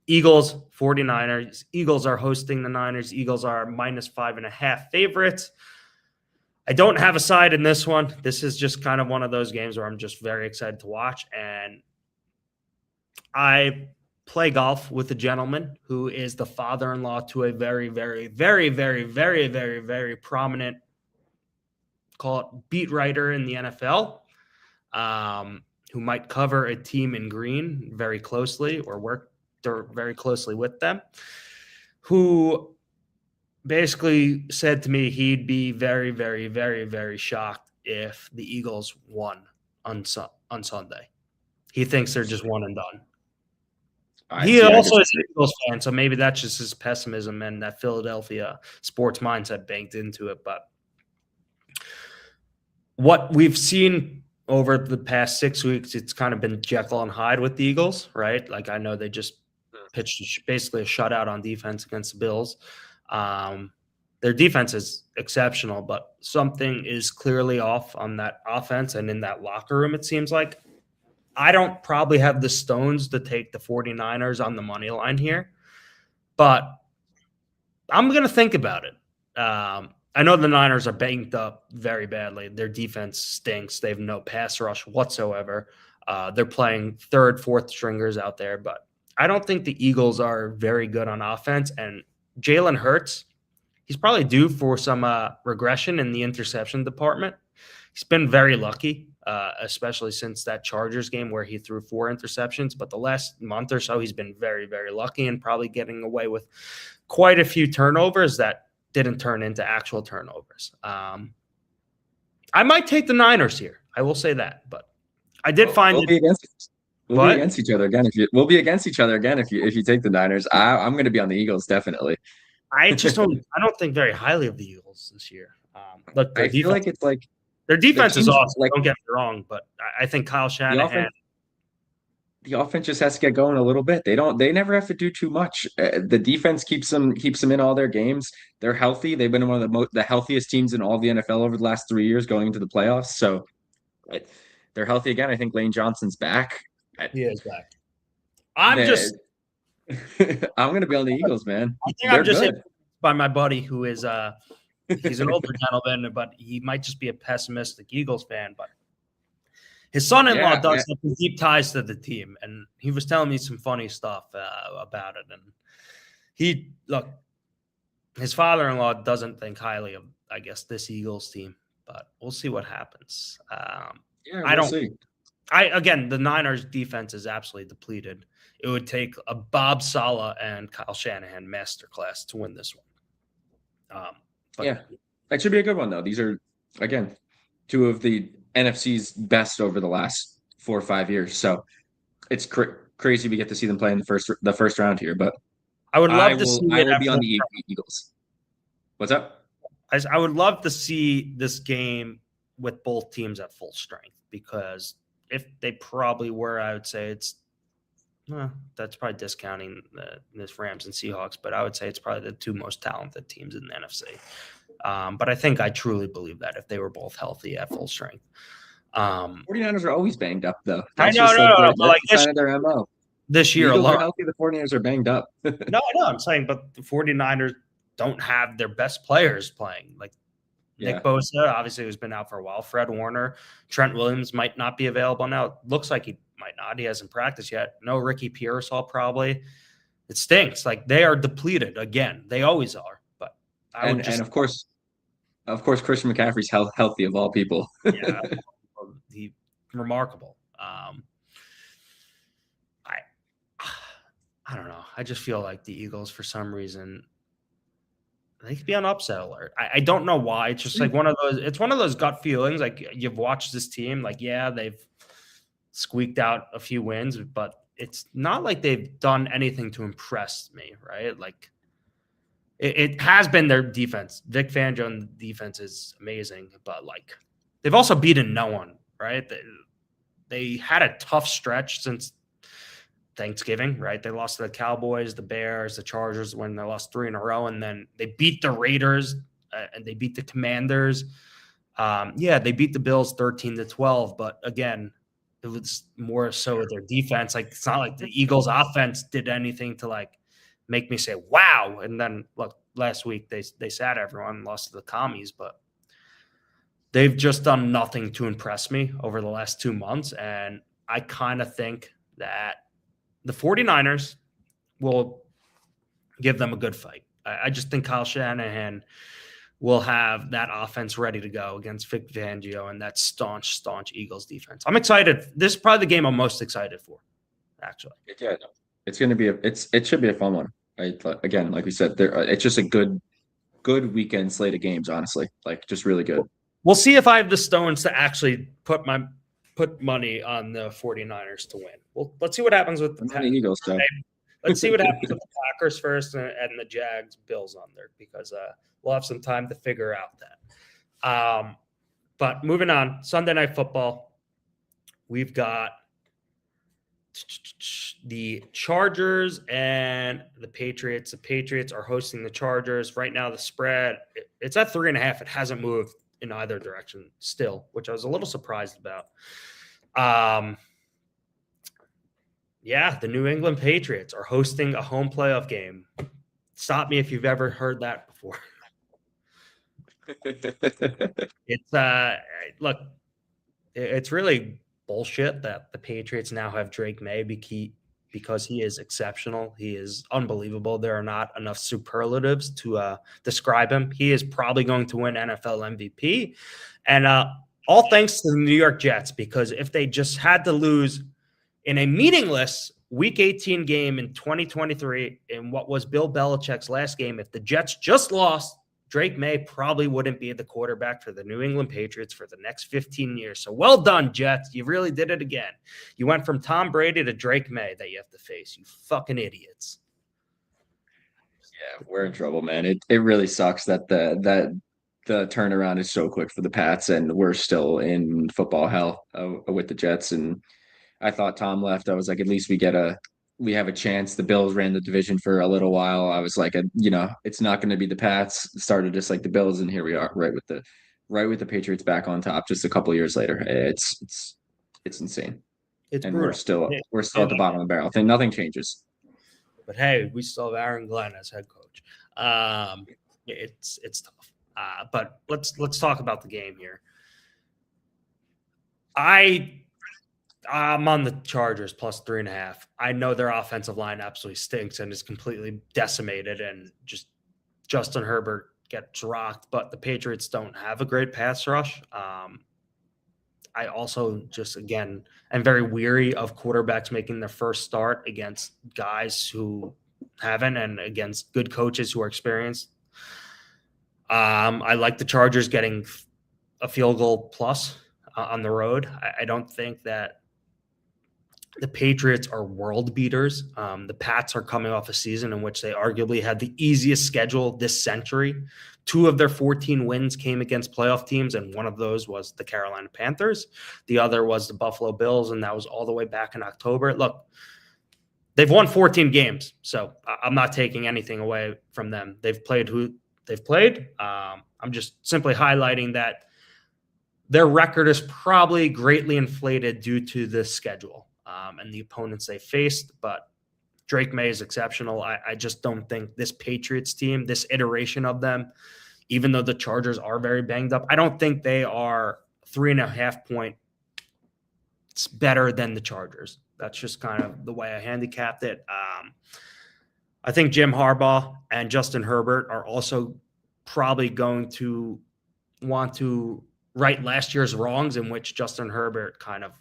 Eagles, 49ers. Eagles are hosting the Niners. Eagles are -5.5 favorites. I don't have a side in this one. This is just kind of one of those games where I'm just very excited to watch. And I play golf with a gentleman who is the father-in-law to a very, very, very, very, very, very, very prominent, call it beat writer in the NFL, who might cover a team in green very closely or work very closely with them, who basically said to me he'd be very, very, very, very shocked if the Eagles won on Sunday. He thinks they're just one and done. He also is an Eagles fan, so maybe that's just his pessimism and that Philadelphia sports mindset banked into it. But what we've seen over the past 6 weeks, it's kind of been Jekyll and Hyde with the Eagles, right? Like I know they just pitched basically a shutout on defense against the Bills. Their defense is exceptional, but something is clearly off on that offense and in that locker room, it seems like. I don't probably have the stones to take the 49ers on the money line here, but I'm going to think about it. I know the Niners are banged up very badly. Their defense stinks. They have no pass rush whatsoever. They're playing third, fourth stringers out there, but I don't think the Eagles are very good on offense. And Jalen Hurts, he's probably due for some regression in the interception department. He's been very lucky, especially since that Chargers game where he threw 4 interceptions. But the last month or so, he's been very, very lucky and probably getting away with quite a few turnovers that didn't turn into actual turnovers. I might take the Niners here. I will say that, but I did find we'll it. be against we'll be What? against each other again we'll be against each other again if you take the Niners. I'm going to be on the Eagles definitely. I don't think very highly of the Eagles this year. Look, I feel like it's like their defense is awesome. like Don't get me wrong, but I think Kyle Shanahan. The offense just has to get going a little bit. They never have to do too much. The defense keeps them in all their games. They're healthy. They've been one of the healthiest teams in all the NFL over the last 3 years going into the playoffs. So they're healthy again. I think Lane Johnson's back. He is back. I'm going to be on the Eagles, man. I think I'm just hit by my buddy who is he's an older gentleman, but he might just be a pessimistic Eagles fan. But his son-in-law does have some deep ties to the team, and he was telling me some funny stuff about it. And his father-in-law doesn't think highly of, I guess, this Eagles team, but we'll see what happens. We'll see. Again, the Niners defense is absolutely depleted. It would take a Bob Saleh and Kyle Shanahan masterclass to win this one. That should be a good one, though. These are, again, two of the NFC's best over the last 4 or 5 years. So it's crazy we get to see them play in the first round here. But I would love to see I will be on the Eagles. What's up? I would love to see this game with both teams at full strength, because if they probably were, I would say that's probably discounting this Rams and Seahawks, but I would say it's probably the two most talented teams in the NFC. But I think I truly believe that if they were both healthy at full strength. 49ers are always banged up, though. That's kind of their MO. This year alone. Are healthy, the 49ers are banged up. No, I'm saying, but the 49ers don't have their best players playing. Like Nick Bosa, obviously, who's been out for a while. Fred Warner, Trent Williams might not be available now. It looks like he might not. He hasn't practiced yet. No Ricky Pearsall probably. It stinks. Like, they are depleted again. They always are. But and of course, Christian McCaffrey's healthy of all people. Yeah, he remarkable. I don't know. I just feel like the Eagles, for some reason, they could be on upset alert. I don't know why. It's just like one of those gut feelings. Like, you've watched this team, like, yeah, they've squeaked out a few wins, but it's not like they've done anything to impress me, right? Like, it has been their defense. Vic Fangio and the defense is amazing, but like, they've also beaten no one, right? They had a tough stretch since Thanksgiving, right? They lost to the Cowboys, the Bears, the Chargers when they lost 3 in a row, and then they beat the Raiders and they beat the Commanders. They beat the Bills 13-12, but again, it was more so their defense. Like, it's not like the Eagles' offense did anything to like make me say wow. And then look, last week they sat everyone, lost to the Commies, but they've just done nothing to impress me over the last 2 months, and I kind of think that the 49ers will give them a good fight. I just think Kyle Shanahan will have that offense ready to go against Vic Fangio and that staunch Eagles defense. I'm excited. This is probably the game I'm most excited for, actually. Yeah, it's going to be it should be a fun one. Again, like we said, it's just a good weekend slate of games, honestly. Like, just really good. We'll see if I have the stones to actually put money on the 49ers to win. Well, let's see what happens with the Eagles. So. Let's see what happens with the Packers first and the Jags Bills on there, because we'll have some time to figure out that. But moving on, Sunday Night Football, we've got the Chargers and the Patriots. The Patriots are hosting the Chargers. Right now, the spread, it's at 3.5. It hasn't moved in either direction still, which I was a little surprised about. The New England Patriots are hosting a home playoff game. Stop me if you've ever heard that before. It's really bullshit that the Patriots now have Drake May because he is exceptional. He is unbelievable. There are not enough superlatives to describe him. He is probably going to win NFL MVP. And all thanks to the New York Jets, because if they just had to lose in a meaningless Week 18 game in 2023 in what was Bill Belichick's last game, if the Jets just lost Drake May probably wouldn't be the quarterback for the New England Patriots for the next 15 years. So well done, Jets. You really did it again. You went from Tom Brady to Drake May that you have to face. You fucking idiots. Yeah, we're in trouble, man. It really sucks that the turnaround is so quick for the Pats, and we're still in football hell with the Jets. And I thought Tom left. I was like, at least we have a chance. The Bills ran the division for a little while. I was like, it's not going to be the Pats. It started just like the Bills, and here we are, right with the Patriots back on top. Just a couple years later, it's insane. It's And brutal. we're still at the bottom of the barrel. Nothing changes. But hey, we still have Aaron Glenn as head coach. It's tough. But let's talk about the game here. I'm on the Chargers plus 3.5. I know their offensive line absolutely stinks and is completely decimated, and just Justin Herbert gets rocked. But the Patriots don't have a great pass rush. I also just, again, am very weary of quarterbacks making their first start against guys who haven't and against good coaches who are experienced. I like the Chargers getting a field goal plus on the road. I don't think that the Patriots are world beaters. The Pats are coming off a season in which they arguably had the easiest schedule this century. 2 of their 14 wins came against playoff teams, and one of those was the Carolina Panthers. The other was the Buffalo Bills, and that was all the way back in October. Look, they've won 14 games, so I'm not taking anything away from them. They've played who they've played. I'm just simply highlighting that their record is probably greatly inflated due to the schedule and the opponents they faced, but Drake May is exceptional. I just don't think this Patriots team, this iteration of them, even though the Chargers are very banged up, I don't think they are 3.5 points better than the Chargers. That's just kind of the way I handicapped it. I think Jim Harbaugh and Justin Herbert are also probably going to want to right last year's wrongs, in which Justin Herbert kind of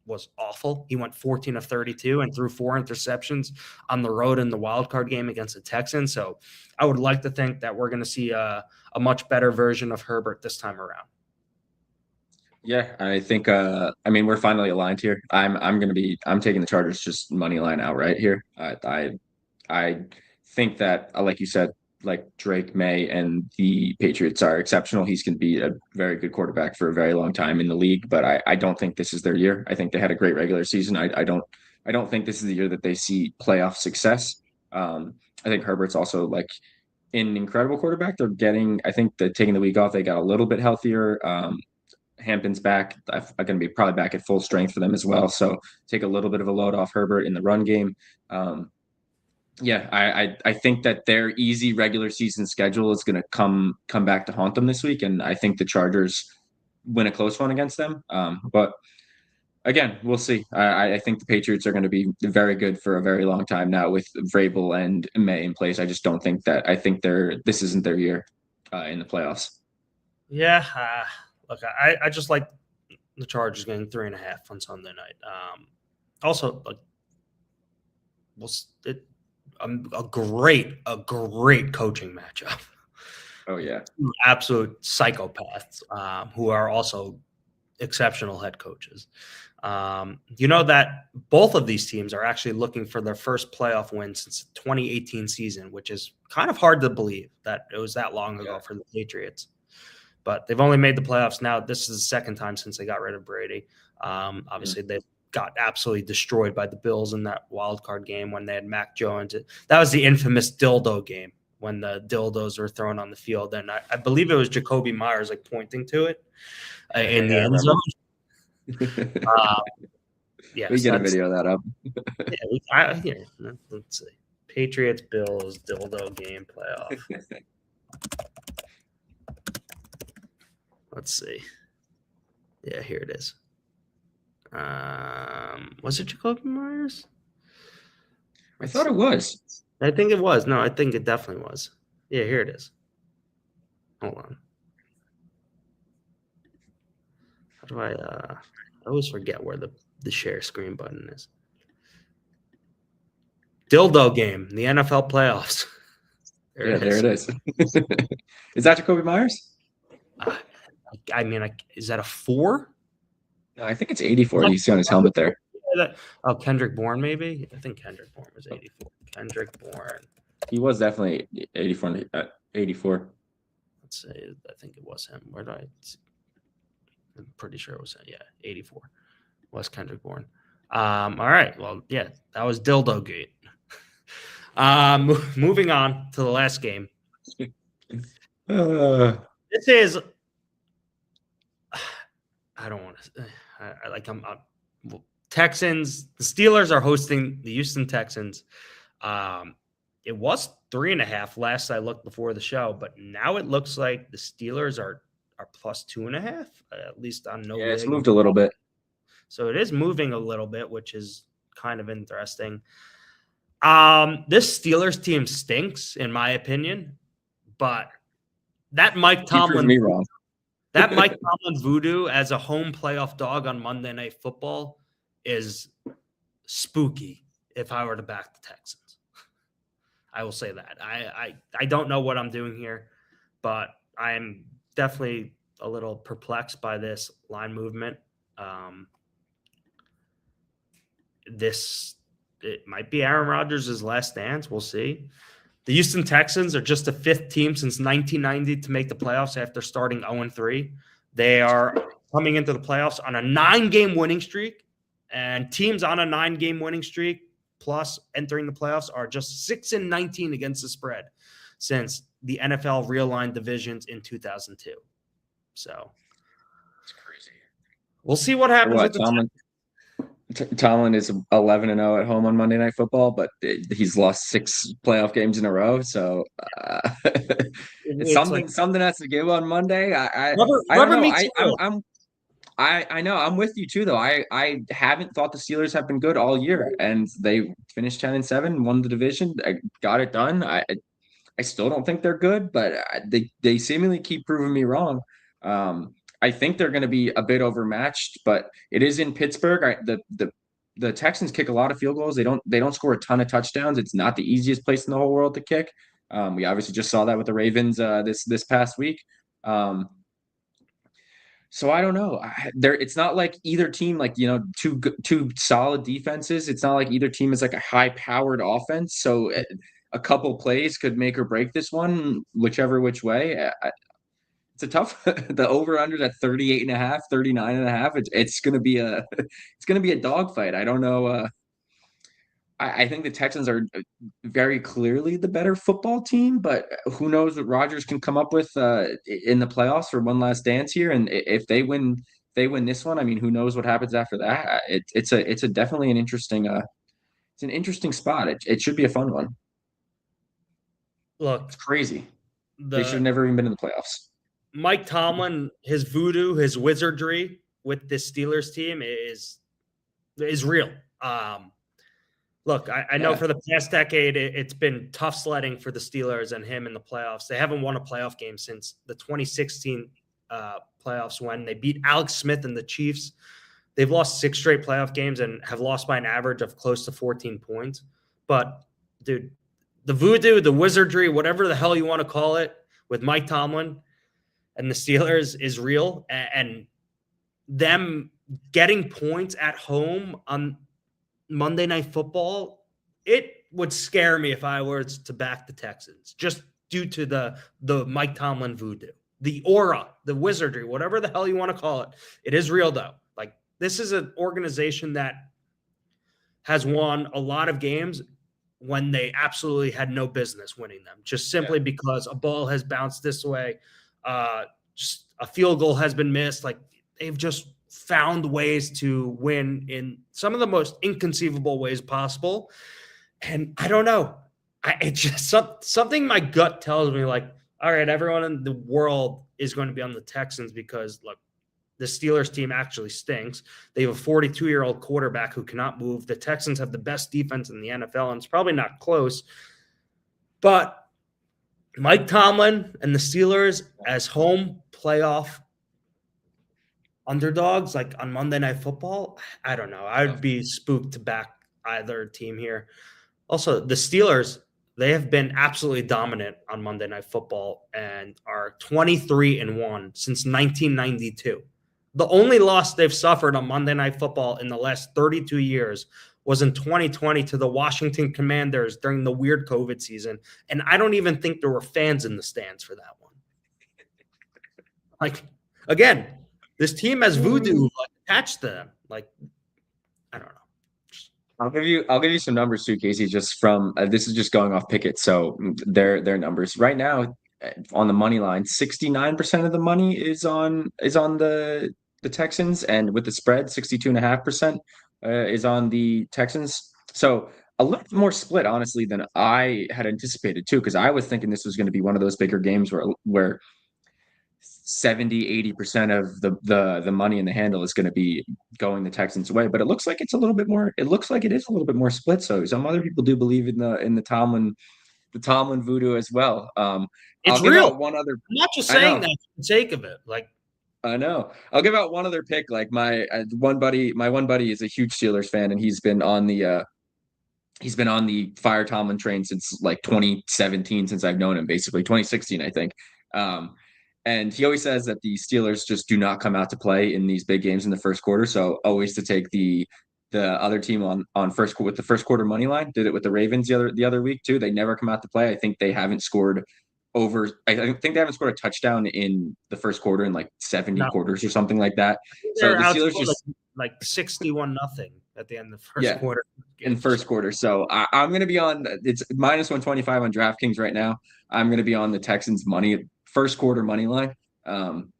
was awful. He went 14 of 32 and threw 4 interceptions on the road in the wild card game against the Texans. So I would like to think that we're going to see a much better version of Herbert this time around. Yeah, I think we're finally aligned here. I'm taking the Chargers just money line outright here. I think that, like you said, like Drake May and the Patriots are exceptional. He's going to be a very good quarterback for a very long time in the league, but I don't think this is their year. I think they had a great regular season. I don't think this is the year that they see playoff success. I think Herbert's also like an incredible quarterback. I think they're taking the week off. They got a little bit healthier. Hampton's back. I'm going to be probably back at full strength for them as well. So take a little bit of a load off Herbert in the run game. Yeah, I think that their easy regular season schedule is going to come back to haunt them this week, and I think the Chargers win a close one against them. But again, we'll see. I think the Patriots are going to be very good for a very long time now with Vrabel and May in place. I just don't think that. I think this isn't their year in the playoffs. Yeah, look, I just like the Chargers getting 3.5 on Sunday night. Also, like, a great coaching matchup. Oh yeah, absolute psychopaths who are also exceptional head coaches. You know that both of these teams are actually looking for their first playoff win since the 2018 season, which is kind of hard to believe that it was that long ago for the Patriots. But they've only made the playoffs now. This is the second time since they got rid of Brady. Obviously, they got absolutely destroyed by the Bills in that wild card game when they had Mac Jones. That was the infamous dildo game when the dildos were thrown on the field. And I believe it was Jacoby Myers like pointing to it in the end zone. We get a video of that up. Let's see. Patriots, Bills, dildo game playoff. Let's see. Yeah, here it is. Was it Jacoby Myers? I thought it was. I think it was. No, I think it definitely was. Yeah, here it is. Hold on. How do I always forget where the share screen button is. Dildo game, the NFL playoffs. Yeah, there it is. Is that Jacoby Myers? I mean, is that a 4? No, I think it's 84. You see on his helmet there. Oh, Kendrick Bourne, maybe? I think Kendrick Bourne was 84. Kendrick Bourne. He was definitely 84. 84. Let's say, I think it was him. Where did I see? I'm pretty sure it was him. Yeah, 84 was Kendrick Bourne. All right. Well, yeah, that was Dildo Gate. Moving on to the last game. This is, I don't want to, I'm Texans. The Steelers are hosting the Houston Texans. It was 3.5 last I looked before the show, but now it looks like the Steelers are plus 2.5, at least on no. Yeah, it's moved a little bit. So it is moving a little bit, which is kind of interesting. This Steelers team stinks, in my opinion, but that Mike Tomlin, me wrong. that Mike Tomlin voodoo as a home playoff dog on Monday Night Football is spooky. If I were to back the Texans, I will say that. I don't know what I'm doing here, but I'm definitely a little perplexed by this line movement. It might be Aaron Rodgers' last dance. We'll see. The Houston Texans are just the 5th team since 1990 to make the playoffs after starting 0-3. They are coming into the playoffs on a 9-game winning streak, and teams on a 9-game winning streak plus entering the playoffs are just 6-19 against the spread since the NFL realigned divisions in 2002. So it's crazy. We'll see what happens with the Tomlin is 11-0 at home on Monday Night Football, but he's lost 6 playoff games in a row. So it's something has to give on Monday. I don't know. I know I'm with you too, though. I haven't thought the Steelers have been good all year, and they finished 10-7, won the division, got it done. I still don't think they're good, but they seemingly keep proving me wrong. I think they're going to be a bit overmatched, but it is in Pittsburgh. The Texans kick a lot of field goals. They don't score a ton of touchdowns. It's not the easiest place in the whole world to kick. We obviously just saw that with the Ravens this past week. So I don't know. It's not like either team, like, two solid defenses. It's not like either team is like a high-powered offense. So a couple plays could make or break this one, which way. It's a tough. The over/under at 38.5, 39.5. It's gonna be a dogfight. I don't know. I think the Texans are very clearly the better football team, but who knows what Rodgers can come up with in the playoffs for one last dance here. And if they win this one, I mean, who knows what happens after that? It's definitely an interesting it's an interesting spot. It should be a fun one. Look, it's crazy. They should have never even been in the playoffs. Mike Tomlin, his voodoo, his wizardry with this Steelers team is real. Look, I know for the past decade, it's been tough sledding for the Steelers and him in the playoffs. They haven't won a playoff game since the 2016 playoffs when they beat Alex Smith and the Chiefs. They've lost 6 straight playoff games and have lost by an average of close to 14 points. But, dude, the voodoo, the wizardry, whatever the hell you want to call it, with Mike Tomlin and the Steelers is real. And them getting points at home on Monday Night Football, it would scare me if I were to back the Texans, just due to the Mike Tomlin voodoo, the aura, the wizardry, whatever the hell you want to call it. It is real, though. Like, this is an organization that has won a lot of games when they absolutely had no business winning them, just simply because a ball has bounced this way, just a field goal has been missed. Like, they've just found ways to win in some of the most inconceivable ways possible. And I don't know. It's just something my gut tells me, like, all right, everyone in the world is going to be on the Texans because, look, the Steelers team actually stinks. They have a 42-year-old quarterback who cannot move. The Texans have the best defense in the NFL, and it's probably not close. But Mike Tomlin and the Steelers as home playoff underdogs, like on Monday Night Football, I don't know. I would be spooked to back either team here. Also, the Steelers, They have been absolutely dominant on Monday Night Football and are 23-1 since 1992. The only loss they've suffered on Monday Night Football in the last 32 years was in 2020 to the Washington Commanders during the weird COVID season. And I don't even think there were fans in the stands for that one. Like, again, this team has voodoo attached to them. Like, I don't know. I'll give you some numbers too, Casey, just from this is just going off Pickett. So their numbers right now on the money line, 69% of the money is on the Texans, and with the spread, 62.5% is on the Texans. So a little bit more split, honestly, than I had anticipated too, because I was thinking this was going to be one of those bigger games where 70-80% of the money in the handle is going to be going the Texans way, but it looks like it's a little bit more, it looks like it is a little bit more split. So some other people do believe in the Tomlin voodoo as well. It's I'll give real. out one other. I'm not just I saying know. that for the sake of it. Like, I know. I'll give out one other pick. Like my one buddy is a huge Steelers fan, and he's been on the Fire Tomlin train since like 2017, since I've known him, basically 2016, I think. Um, and he always says that the Steelers just do not come out to play in these big games in the first quarter. So always to take the other team on first with the first quarter money line. Did it with the Ravens the other week too. They never come out to play. I think they haven't scored over. I think they haven't scored a touchdown in the first quarter in like 70 no, quarters or something like that. So they're the Steelers outscored just like 61-0 at the end of the first yeah quarter. in first quarter. So I'm going to be on it's minus 125 on DraftKings right now. I'm going to be on the Texans money first quarter money line. Um,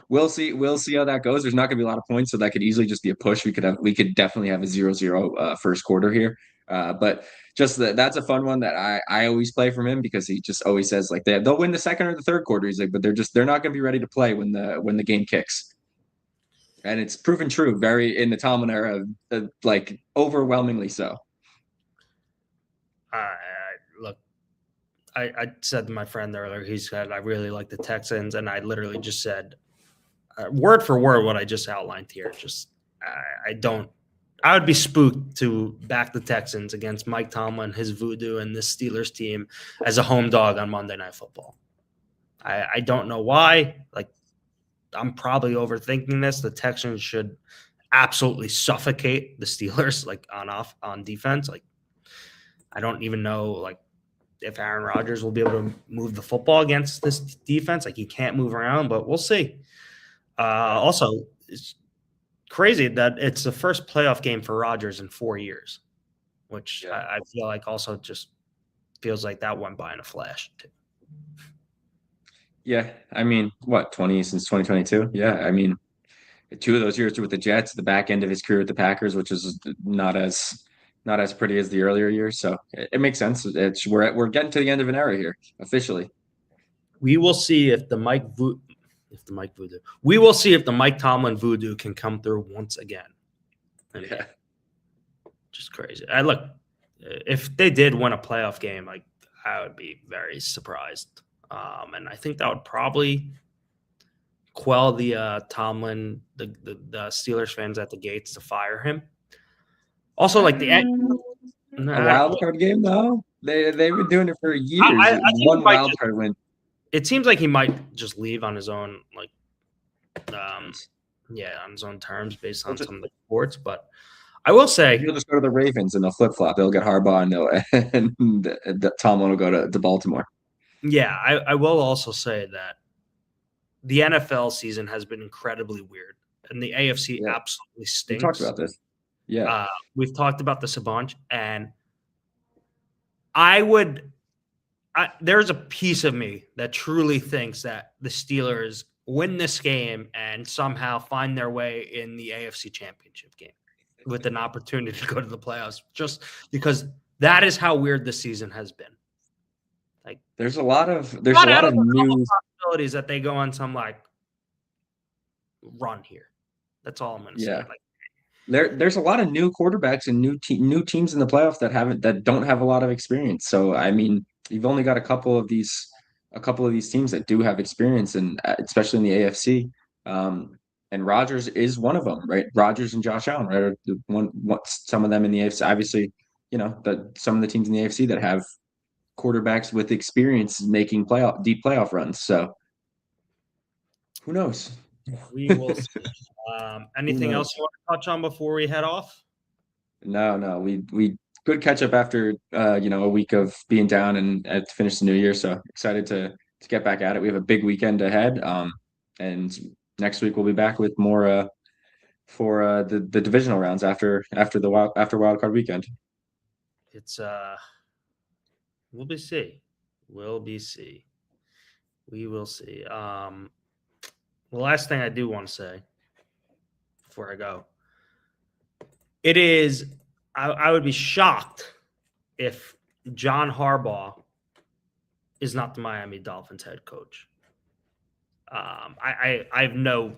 we'll see. We'll see how that goes. There's not going to be a lot of points, so that could easily just be a push. We could definitely have a 0-0 first quarter here. But just that's a fun one that I always play from him because he just always says like they'll win the second or the third quarter. He's like, but they're not going to be ready to play when the game kicks. And it's proven true very in the Tomlin era, like overwhelmingly so. Uh, Look, I said to my friend earlier, he said, I really like the Texans. And I literally just said, word for word, what I just outlined here. Just, I would be spooked to back the Texans against Mike Tomlin, his voodoo, and this Steelers team as a home dog on Monday Night Football. I don't know why. Like, I'm probably overthinking this. The Texans should absolutely suffocate the Steelers, like on defense. Like, I don't even know like if Aaron Rodgers will be able to move the football against this defense. Like, he can't move around, but we'll see. Also, it's crazy that it's the first playoff game for Rodgers in 4 years, which I feel like also just feels like that went by in a flash too. Yeah, I mean, what 20 since 2022? Yeah, I mean, 2 of those years with the Jets, the back end of his career with the Packers, which is not as pretty as the earlier years. So it makes sense. We're getting to the end of an era here officially. We will see if the voodoo. We will see if the Mike Tomlin voodoo can come through once again. Yeah. Just crazy. Look, if they did win a playoff game, like I would be very surprised. And I think that would probably quell the Tomlin, the Steelers fans at the gates to fire him. Also, like a wild card game though. They've been doing it for years. I One wild card win. It seems like he might just leave on his own, like, on his own terms based on some of the reports. But I will say he'll just go to the Ravens and they'll flip flop. They'll get Harbaugh and the Tomlin will go to Baltimore. Yeah, I will also say that the NFL season has been incredibly weird, and the AFC absolutely stinks. We talked about this. Yeah, we've talked about this a bunch, and there's a piece of me that truly thinks that the Steelers win this game and somehow find their way in the AFC Championship game with an opportunity to go to the playoffs, just because that is how weird this season has been. Like, there's a lot of new possibilities that they go on some like run here. That's all I'm going to say. Like, there's a lot of new quarterbacks and new teams in the playoffs that don't have a lot of experience. So I mean, you've only got a couple of these teams that do have experience, and especially in the AFC. And Rodgers is one of them, right? Rodgers and Josh Allen, right? Some of them in the AFC. Obviously, some of the teams in the AFC that have quarterbacks with experience making deep playoff runs. So who knows? We will see. Who Anything else knows? you want to touch on before we head off? No. We good catch up after a week of being down and to finish the new year. So excited to get back at it. We have a big weekend ahead. And next week we'll be back with more for the divisional rounds after wild card weekend. It's we'll be see. We'll be see. We will see. The last thing I do want to say before I go, it is I would be shocked if John Harbaugh is not the Miami Dolphins head coach. I have no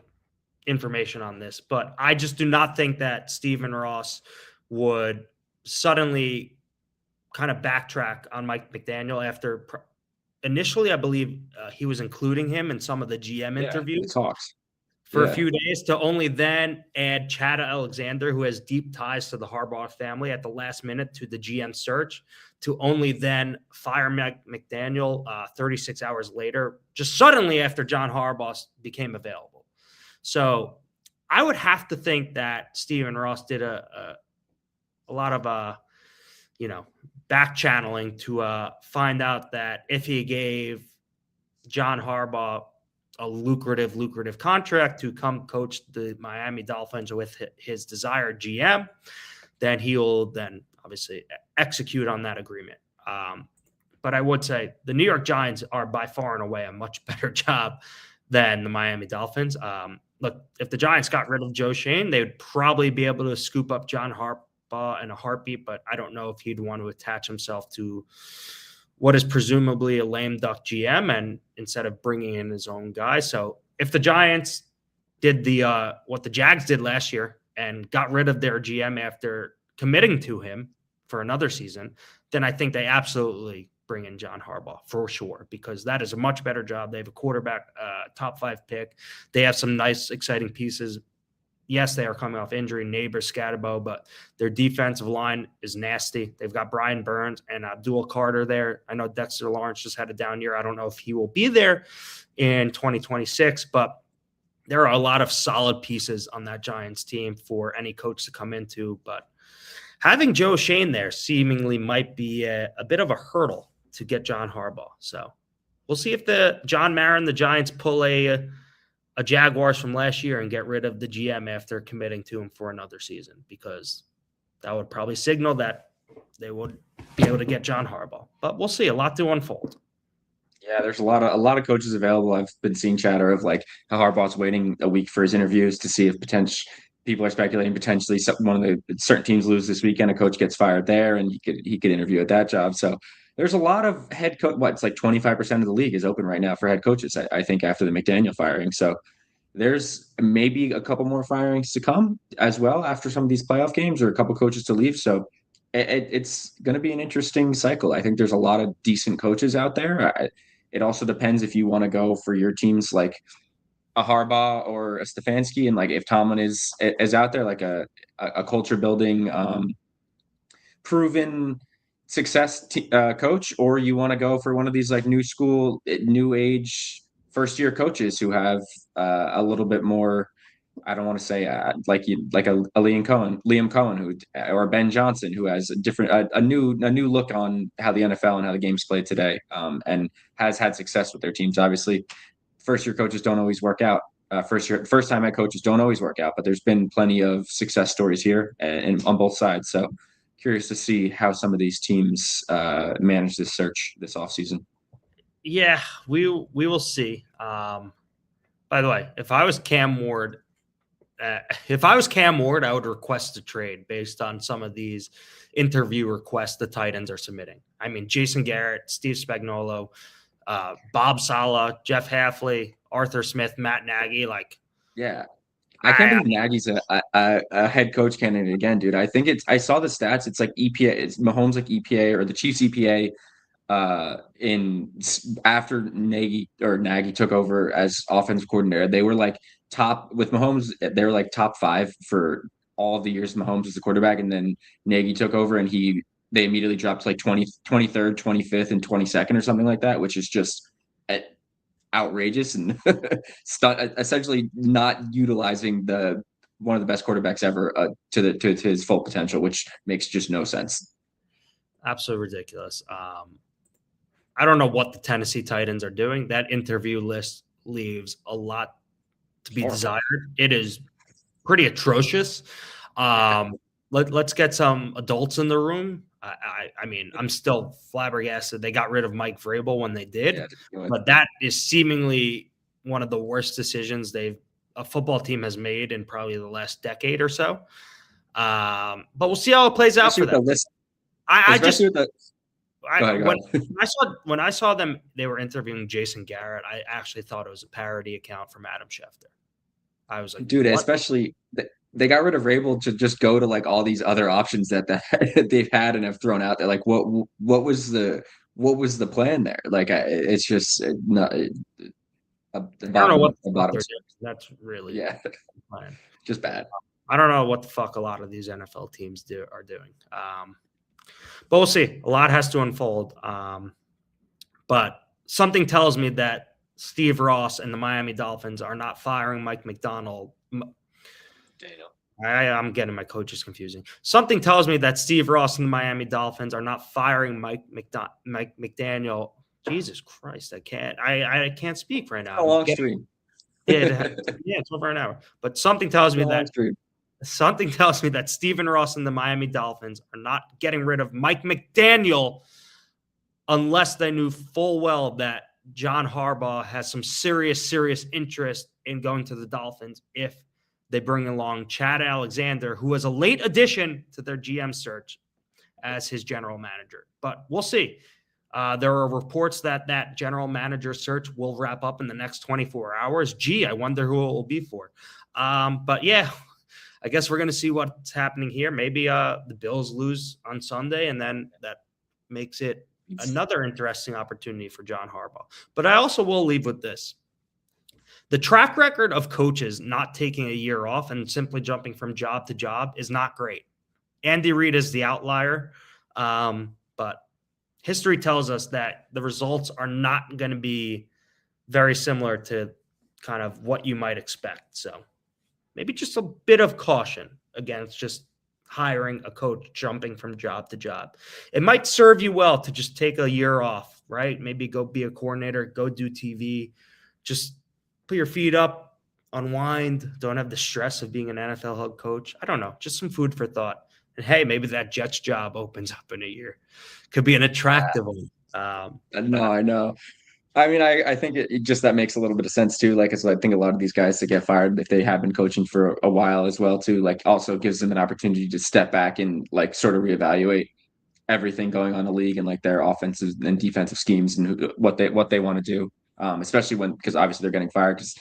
information on this, but I just do not think that Stephen Ross would suddenly kind of backtrack on Mike McDaniel after initially, I believe he was including him in some of the GM interviews Talks for a few days to only then add Chad Alexander, who has deep ties to the Harbaugh family at the last minute to the GM search, to only then fire McDaniel 36 hours later, just suddenly after John Harbaugh became available. So I would have to think that Stephen Ross did a lot of, back channeling to find out that if he gave John Harbaugh a lucrative contract to come coach the Miami Dolphins with his desired GM, then he'll then obviously execute on that agreement. But I would say the New York Giants are by far and away a much better job than the Miami Dolphins. Look, if the Giants got rid of Joe Schoen, they would probably be able to scoop up John Harbaugh in a heartbeat, but I don't know if he'd want to attach himself to what is presumably a lame duck GM and instead of bringing in his own guy. So if the Giants did what the Jags did last year and got rid of their GM after committing to him for another season, then I think they absolutely bring in John Harbaugh for sure, because that is a much better job. They have a quarterback, top 5 pick. They have some nice, exciting pieces. Yes, they are coming off injury, Neighbors, Scatterbo, but their defensive line is nasty. They've got Brian Burns and Abdul Carter there. I know Dexter Lawrence just had a down year. I don't know if he will be there in 2026, but there are a lot of solid pieces on that Giants team for any coach to come into. But having Joe Schoen there seemingly might be a bit of a hurdle to get John Harbaugh. So we'll see if the Giants pull a Jaguars from last year and get rid of the GM after committing to him for another season, because that would probably signal that they would be able to get John Harbaugh. But we'll see. A lot to unfold. Yeah, there's a lot of coaches available. I've been seeing chatter of like how Harbaugh's waiting a week for his interviews to see if people are speculating potentially one of the certain teams lose this weekend, a coach gets fired there, and he could interview at that job. So there's a lot of head coach. It's like 25% of the league is open right now for head coaches, I think, after the McDaniel firing. So there's maybe a couple more firings to come as well after some of these playoff games, or a couple coaches to leave. So it's going to be an interesting cycle. I think there's a lot of decent coaches out there. It also depends if you want to go for your teams like a Harbaugh or a Stefanski, and like if Tomlin is out there like a culture building, proven success coach, or you want to go for one of these like new school, new age first year coaches who have a little bit more. I don't want to say like a Liam Cohen, who or Ben Johnson, who has a new look on how the NFL and how the game's played today, and has had success with their teams. Obviously, first year coaches don't always work out. First time head coaches don't always work out, but there's been plenty of success stories here and on both sides. So curious to see how some of these teams manage this search this offseason. Yeah, we will see. By the way, if I was Cam Ward, I would request a trade based on some of these interview requests the Titans are submitting. I mean, Jason Garrett, Steve Spagnuolo, Bob Saleh, Jeff Hafley, Arthur Smith, Matt Nagy. Yeah, I can't believe Nagy's a head coach candidate again, dude. I think I saw the stats. It's like EPA. It's Mahomes like EPA or the Chiefs EPA. In after Nagy took over as offensive coordinator, they were like top with Mahomes. They were like top 5 for all of the years Mahomes was the quarterback, and then Nagy took over and he they immediately dropped like 23rd, 25th, and 22nd or something like that, which is just outrageous and essentially not utilizing the one of the best quarterbacks ever to his full potential, which makes just no sense. Absolutely ridiculous. I don't know what the Tennessee Titans are doing. That interview list leaves a lot to be desired. It is pretty atrocious. Let's get some adults in the room. I mean, I'm still flabbergasted. They got rid of Mike Vrabel when they did, but that is seemingly one of the worst decisions a football team has made in probably the last decade or so. But we'll see how it plays out for them. When I saw them, they were interviewing Jason Garrett. I actually thought it was a parody account from Adam Schefter. I was like, dude, what? Especially they got rid of Vrabel to just go to like all these other options that they've had and have thrown out there. Like, what was the plan there? Like, it's just not. I don't know what the fuck they're doing. That's really the plan. Just bad. I don't know what the fuck a lot of these NFL teams are doing. But we'll see. A lot has to unfold. But something tells me that Steve Ross and the Miami Dolphins are not firing Mike McDaniel. I'm getting my coaches confusing. Something tells me that Steve Ross and the Miami Dolphins are not firing Mike McDaniel. Jesus Christ, I can't speak right now. A long stream. It's over an hour. But something tells me that Stephen Ross and the Miami Dolphins are not getting rid of Mike McDaniel unless they knew full well that John Harbaugh has some serious interest in going to the Dolphins if they bring along Chad Alexander, who was a late addition to their GM search as his general manager. But we'll see. There are reports that general manager search will wrap up in the next 24 hours. Gee, I wonder who it will be for. But yeah, I guess we're going to see what's happening here. Maybe the Bills lose on Sunday, and then that makes it another interesting opportunity for John Harbaugh. But I also will leave with this. The track record of coaches not taking a year off and simply jumping from job to job is not great. Andy Reid is the outlier, but history tells us that the results are not going to be very similar to kind of what you might expect. So maybe just a bit of caution against just hiring a coach jumping from job to job. It might serve you well to just take a year off, right? Maybe go be a coordinator, go do TV, just put your feet up, unwind, don't have the stress of being an NFL head coach. I don't know, just some food for thought. And hey, maybe that Jets job opens up in a year. Could be an attractive one. No, I know. I mean, I think it just that makes a little bit of sense too. Like, I think a lot of these guys that get fired, if they have been coaching for a while as well too, like also gives them an opportunity to step back and like sort of reevaluate everything going on in the league and like their offensive and defensive schemes and what they want to do. Especially because obviously they're getting fired because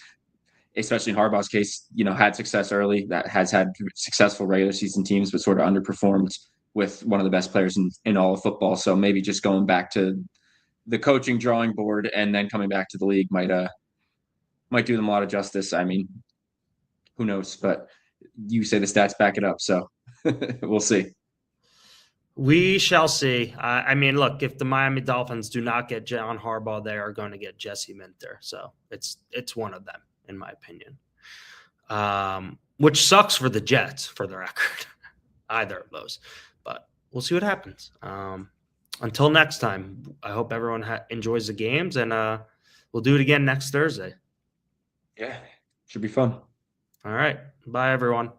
especially in Harbaugh's case, had success early, that has had successful regular season teams, but sort of underperformed with one of the best players in all of football. So maybe just going back to the coaching drawing board and then coming back to the league might do them a lot of justice. I mean, who knows? But you say the stats back it up, so we'll see. We shall see. I mean, look, if the Miami Dolphins do not get John Harbaugh, they are going to get Jesse Minter. So it's one of them, in my opinion. Which sucks for the Jets, for the record. Either of those. But we'll see what happens. Until next time, I hope everyone enjoys the games, and we'll do it again next Thursday. Yeah, should be fun. All right. Bye, everyone.